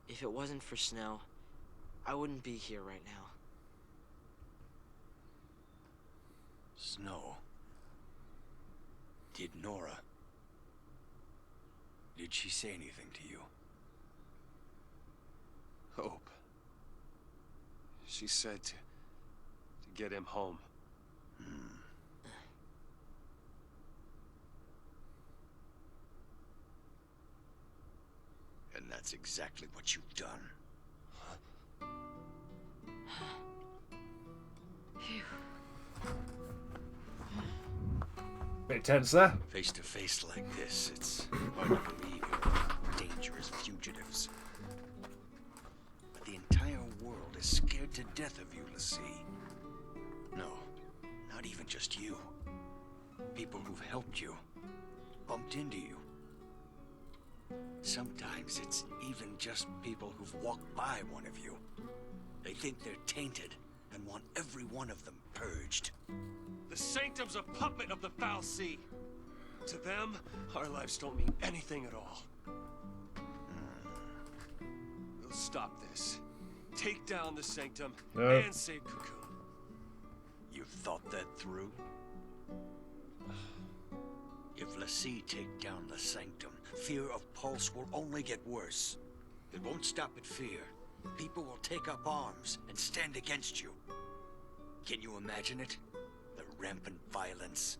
If it wasn't for Snow, I wouldn't be here right now. Snow. Did Nora... Did she say anything to you? Hope. She said to get him home. And that's exactly what you've done. Bit tense there. Face to face like this, it's hard to believe you're dangerous fugitives. But the entire world is scared to death of you, Lassie. No, not even just you. People who've helped you, bumped into you. Sometimes it's even just people who've walked by one of you. They think they're tainted and want every one of them purged. The Sanctum's a puppet of the Foul Sea. To them, our lives don't mean anything at all. We'll stop this. Take down the Sanctum and save Cocoon. You've thought that through? If Lassie take down the Sanctum, fear of Pulse will only get worse. It won't stop at fear. People will take up arms and stand against you. Can you imagine it? The rampant violence.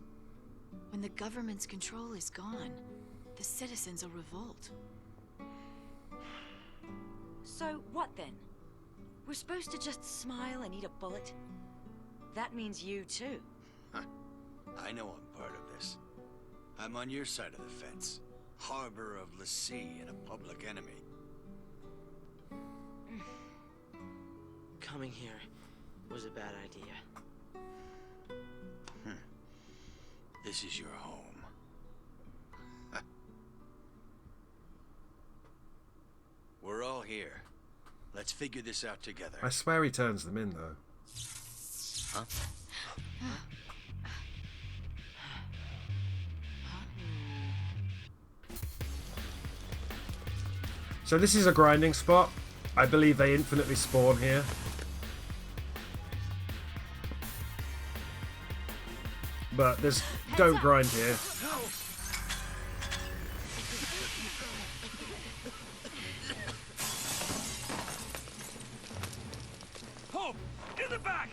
When the government's control is gone, the citizens will revolt. So what then? We're supposed to just smile and eat a bullet? That means you too. I know I'm part of this. I'm on your side of the fence. Harbor of Lassie and a public enemy. Coming here was a bad idea. This is your home. We're all here. Let's figure this out together. I swear he turns them in, though. Huh? So this is a grinding spot. I believe they infinitely spawn here. But there's... don't grind here. Hope! In the back!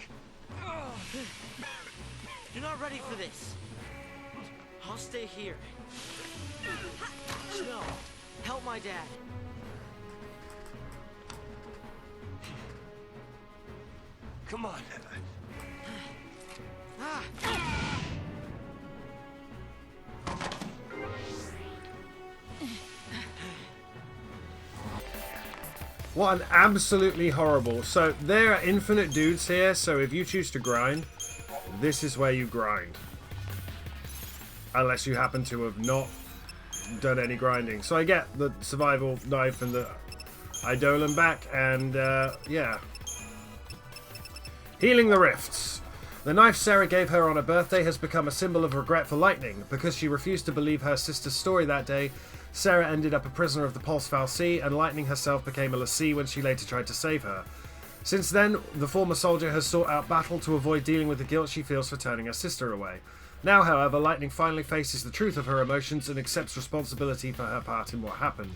You're not ready for this. I'll stay here. Snow, help my dad. Come on. What an absolutely horrible... So there are infinite dudes here, so if you choose to grind, this is where you grind. Unless you happen to have not done any grinding. So I get the survival knife and the Eidolon back, and yeah. Healing the rifts. The knife Sarah gave her on her birthday has become a symbol of regret for Lightning. Because she refused to believe her sister's story that day, Sarah ended up a prisoner of the Pulse fal'Cie, and Lightning herself became a l'Cie when she later tried to save her. Since then, the former soldier has sought out battle to avoid dealing with the guilt she feels for turning her sister away. Now, however, Lightning finally faces the truth of her emotions and accepts responsibility for her part in what happened.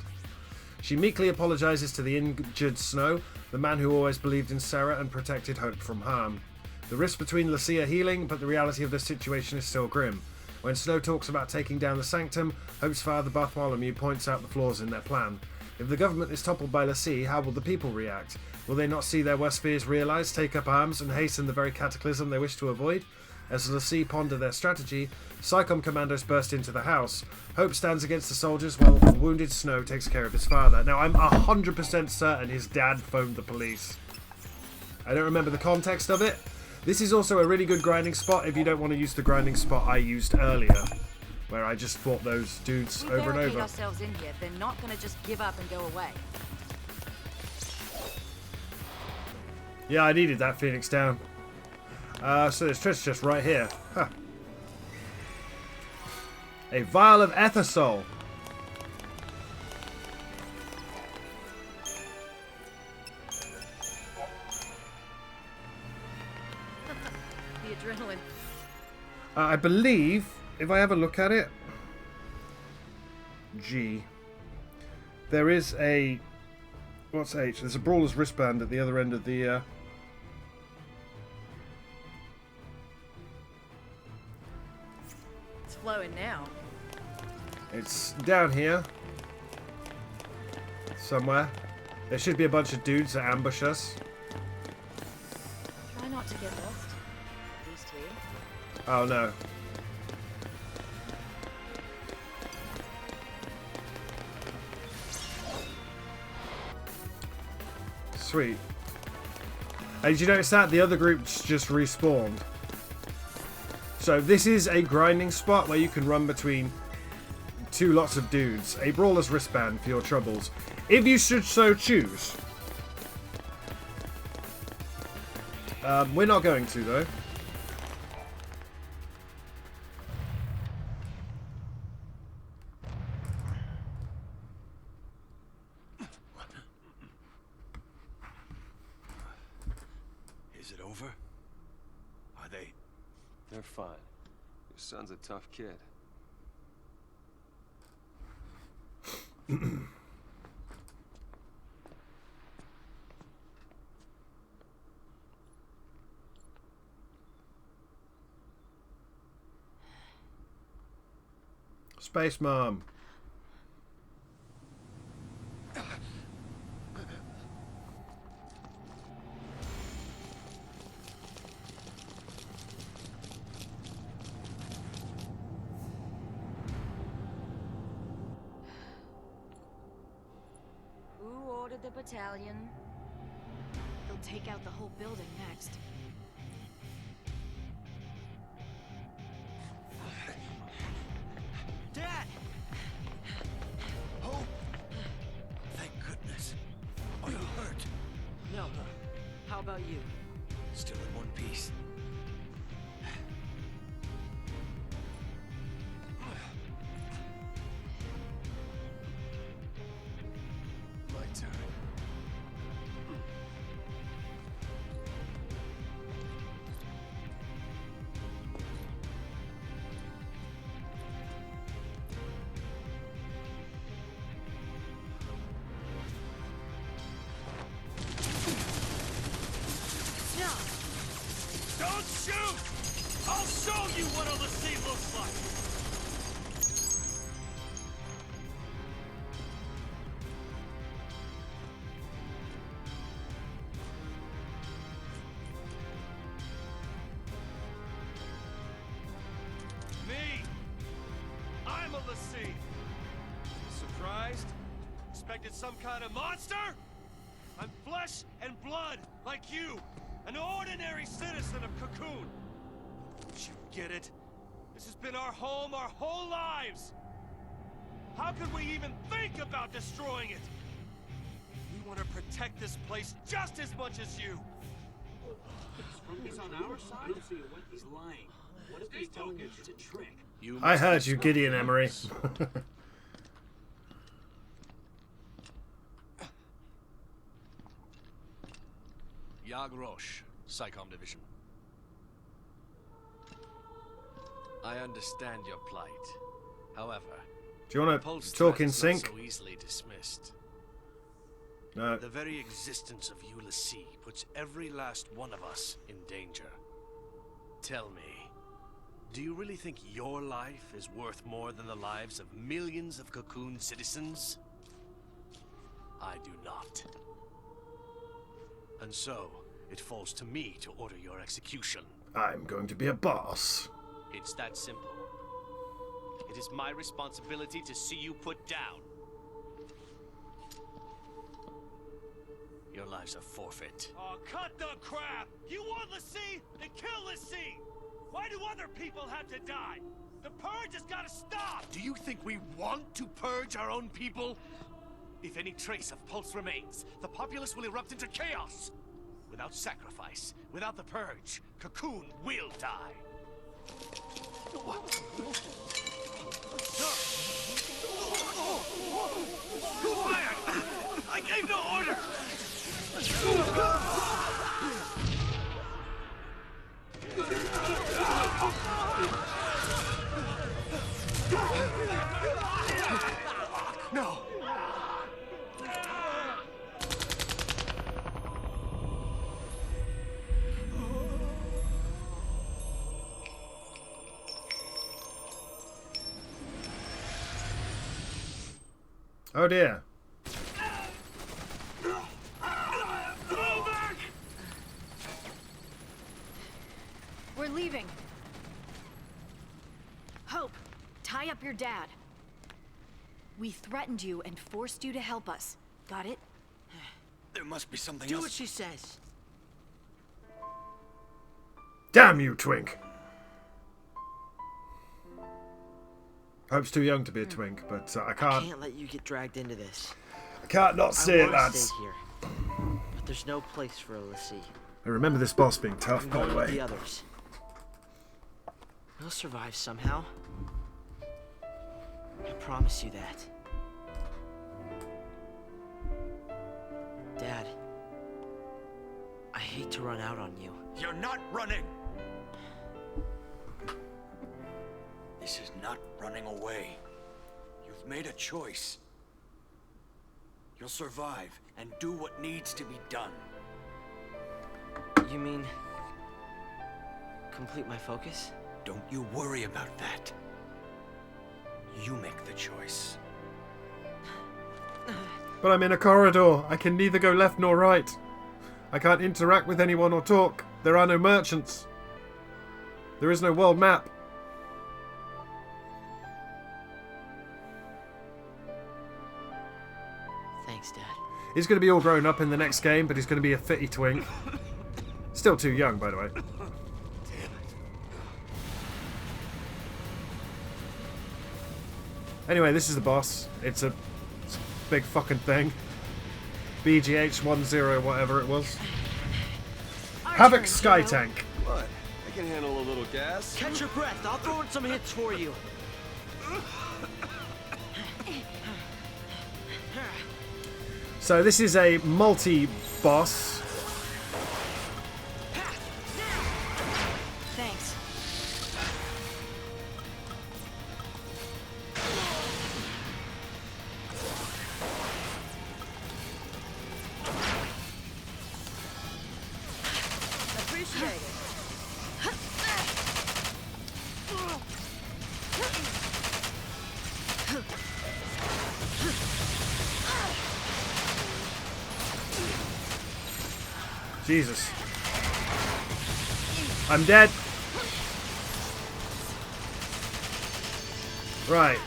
She meekly apologizes to the injured Snow, the man who always believed in Sarah and protected Hope from harm. The rifts between l'Cie are healing, but the reality of the situation is still grim. When Snow talks about taking down the Sanctum, Hope's father Bartholomew points out the flaws in their plan. If the government is toppled by l'Cie, how will the people react? Will they not see their worst fears realised, take up arms, and hasten the very cataclysm they wish to avoid? As l'Cie ponder their strategy, Psycom commandos burst into the house. Hope stands against the soldiers while the wounded Snow takes care of his father. Now, I'm 100% certain his dad phoned the police. I don't remember the context of it. This is also a really good grinding spot if you don't want to use the grinding spot I used earlier, where I just fought those dudes over and over. We barricade ourselves in here. They're not going to just give up and go away. Yeah, I needed that Phoenix down. So there's treasure chest right here. Huh. A vial of Ethersol. The adrenaline. I believe, if I have a look at it, G. There is a... What's H? There's a Brawler's wristband at the other end of the... It's flowing now. It's down here. Somewhere. There should be a bunch of dudes that ambush us. Try not to get lost. These two. Oh no. Sweet. Hey, did you notice that? The other groups just respawned. So this is a grinding spot where you can run between two lots of dudes. A Brawler's wristband for your troubles, if you should so choose. We're not going to, though. Is it over? Are they? They're fine. Your son's a tough kid. Space Mom. Who ordered the battalion? They'll take out the whole building next. Dad! Hope! Thank goodness. Are you hurt? No. How about you? Still in one piece. My turn. Don't shoot! I'll show you what a l'Cie looks like! Me! I'm a l'Cie! Surprised? Expected some kind of monster? I'm flesh and blood, like you! An ordinary citizen of Cocoon! Don't you get it? This has been our home our whole lives! How could we even think about destroying it? We want to protect this place just as much as you. He's on our side? He's lying. What if he's telling you it's a trick? I heard you, Gideon Emery. Yag Roche, Psychom Division. I understand your plight. However, Do you want Pulse to talk threat in is sync? not so easily dismissed. No. The very existence of Ulysses puts every last one of us in danger. Tell me, do you really think your life is worth more than the lives of millions of Cocoon citizens? I do not. And so, it falls to me to order your execution. I'm going to be a boss. It's that simple. It is my responsibility to see you put down. Your lives are forfeit. Oh, cut the crap! You want Lassie? Then kill Lassie! Why do other people have to die? The purge has got to stop! Do you think we want to purge our own people? If any trace of Pulse remains, the populace will erupt into chaos. Without sacrifice, without the purge, Cocoon will die. Who fired? I gave no order! No! Oh dear. We're leaving. Hope, tie up your dad. We threatened you and forced you to help us. Got it? There must be something Do else. what she says. Damn you, Twink. Hope's too young to be a twink, but I I can't. can't let you get dragged into this. I can't not see I it, wanna lads. stay here, but there's no place for Lassie. I remember this boss being tough, I'm by going the with way. the others. We'll survive somehow. I promise you that. Dad, I hate to run out on you. You're not running! This is not running away. You've made a choice. You'll survive and do what needs to be done. You mean complete my focus? Don't you worry about that. You make the choice. But I'm in a corridor. I can neither go left nor right. I can't interact with anyone or talk. There are no merchants. There is no world map. Thanks, Dad. He's going to be all grown up in the next game, but he's going to be a fitty twink. Still too young, by the way. Anyway, this is the boss. It's a big fucking thing. BGH-10, whatever it was. Havoc Sky Tank. What? I can handle a little gas. Catch your breath. I'll throw in some hits for you. So this is a multi-boss. Thanks. Appreciate it. Jesus. I'm dead. Right.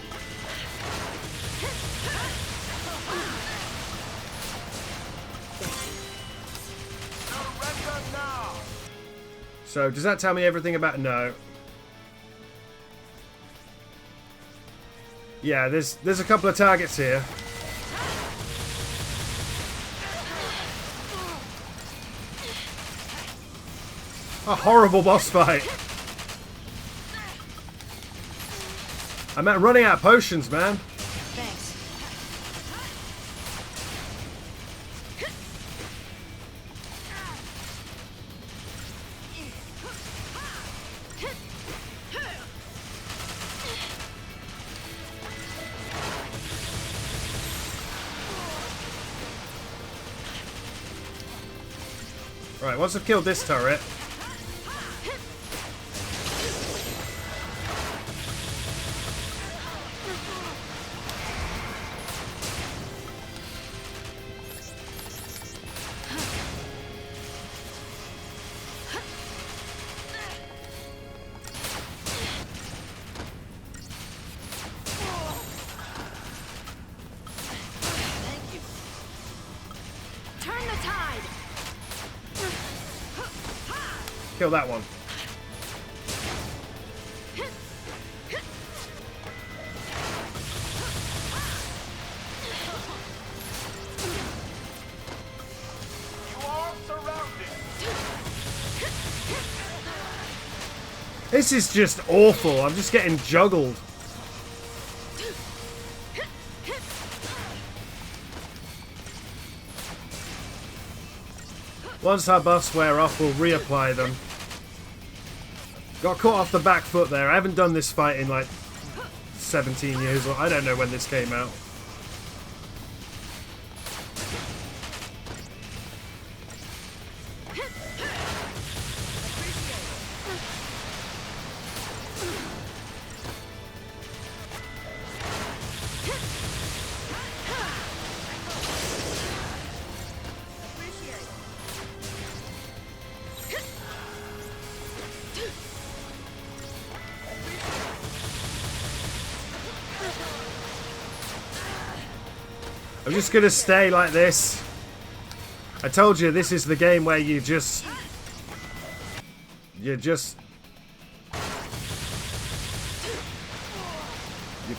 So, does that tell me everything about... No. Yeah, there's a couple of targets here. A horrible boss fight. I'm running out of potions, man. Thanks. Right, once I've killed this turret. Kill that one. This is just awful. I'm just getting juggled. Once our buffs wear off, we'll reapply them. Got caught off the back foot there. I haven't done this fight in like 17 years, or I don't know when this came out. I'm just gonna stay like this. I told you this is the game where you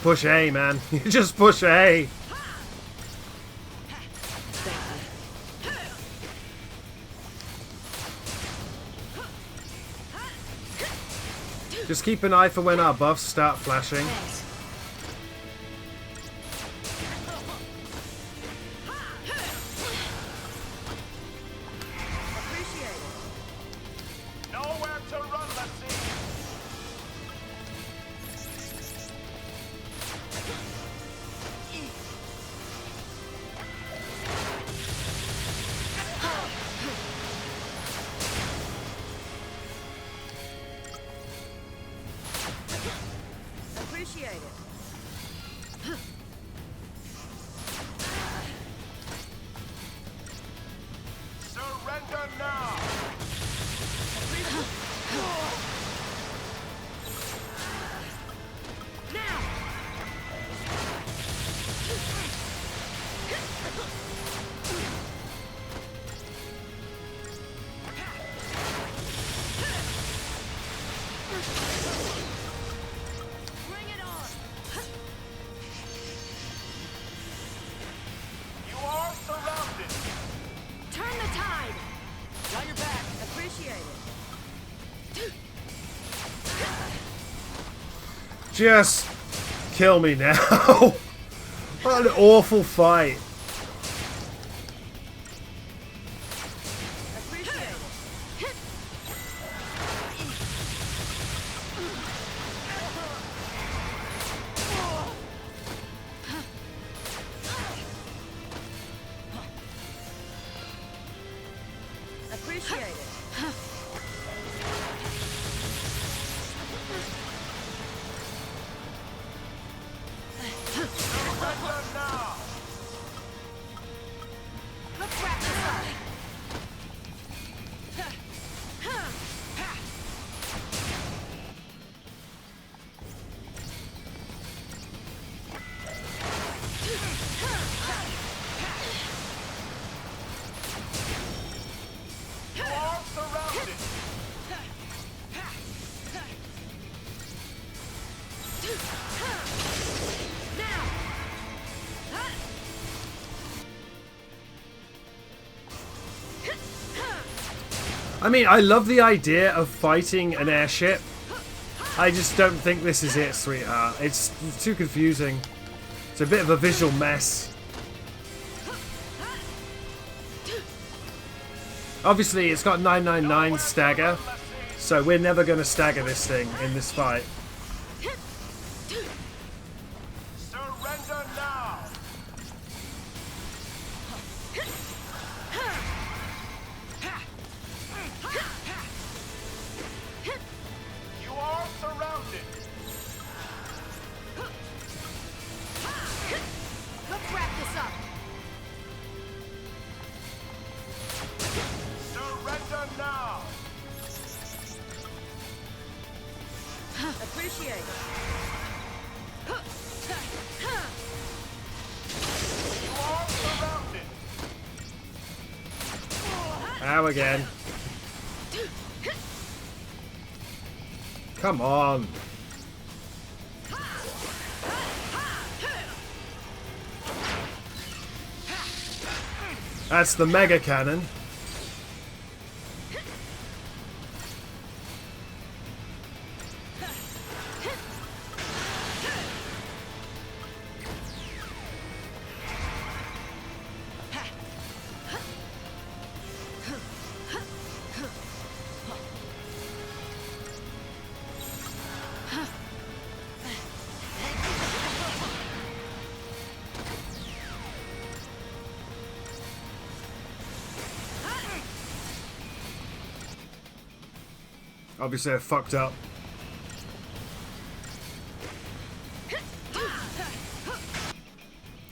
push A, man. You just push A. Just keep an eye for when our buffs start flashing. Just kill me now. What an awful fight. I mean, I love the idea of fighting an airship. I just don't think this is it, sweetheart. It's too confusing. It's a bit of a visual mess. Obviously, it's got 999 stagger, so we're never going to stagger this thing in this fight. Surrender now! You are surrounded! Let's wrap this up. Surrender now! Appreciate it. You are surrounded! Ow again. Come on. That's the mega cannon. Obviously I fucked up.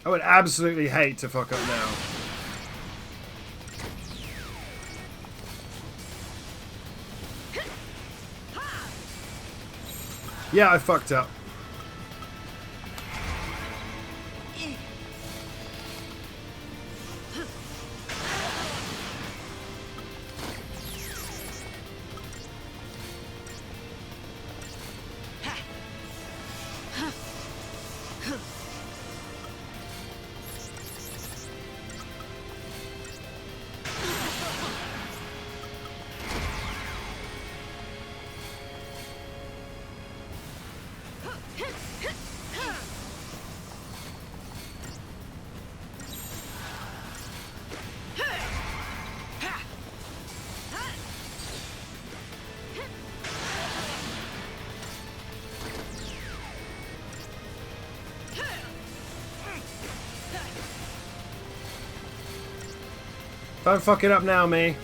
I would absolutely hate to fuck up now. Yeah, I fucked up. Don't fuck it up now, me.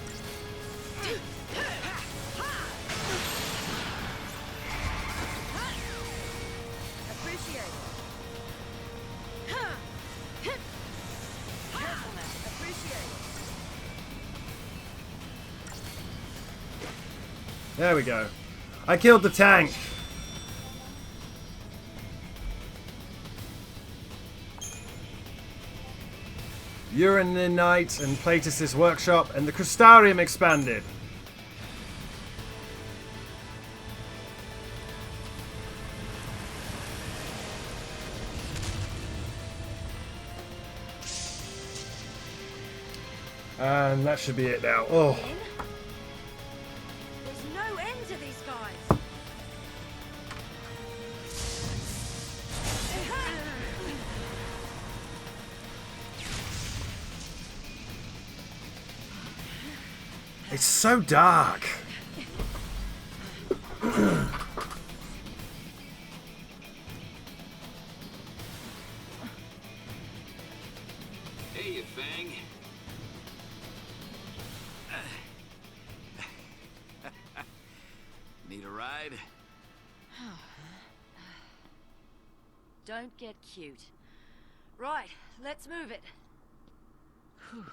There we go. I killed the tank. Urinite and Platis's workshop, and the Crystarium expanded. And that should be it now. Oh. There's no end to these guys. It's so dark. Hey, you Fang. Need a ride? Don't get cute. Right, let's move it. Whew.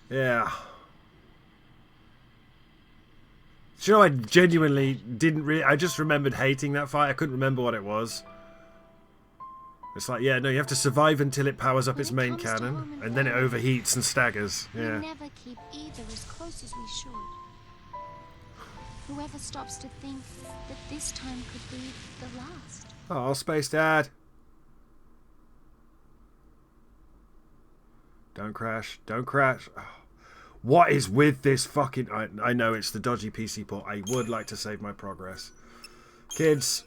Yeah. Sure, I genuinely didn't really... I just remembered hating that fight. I couldn't remember what it was. It's like, yeah, no, you have to survive until it powers up its main cannon, and then it overheats and staggers. Yeah. We never keep either as close as we should. Whoever stops to think that this time could be the last. Oh, Space Dad. Don't crash. Don't crash. Oh. What is with this fucking... I know it's the dodgy PC port. I would like to save my progress. Kids,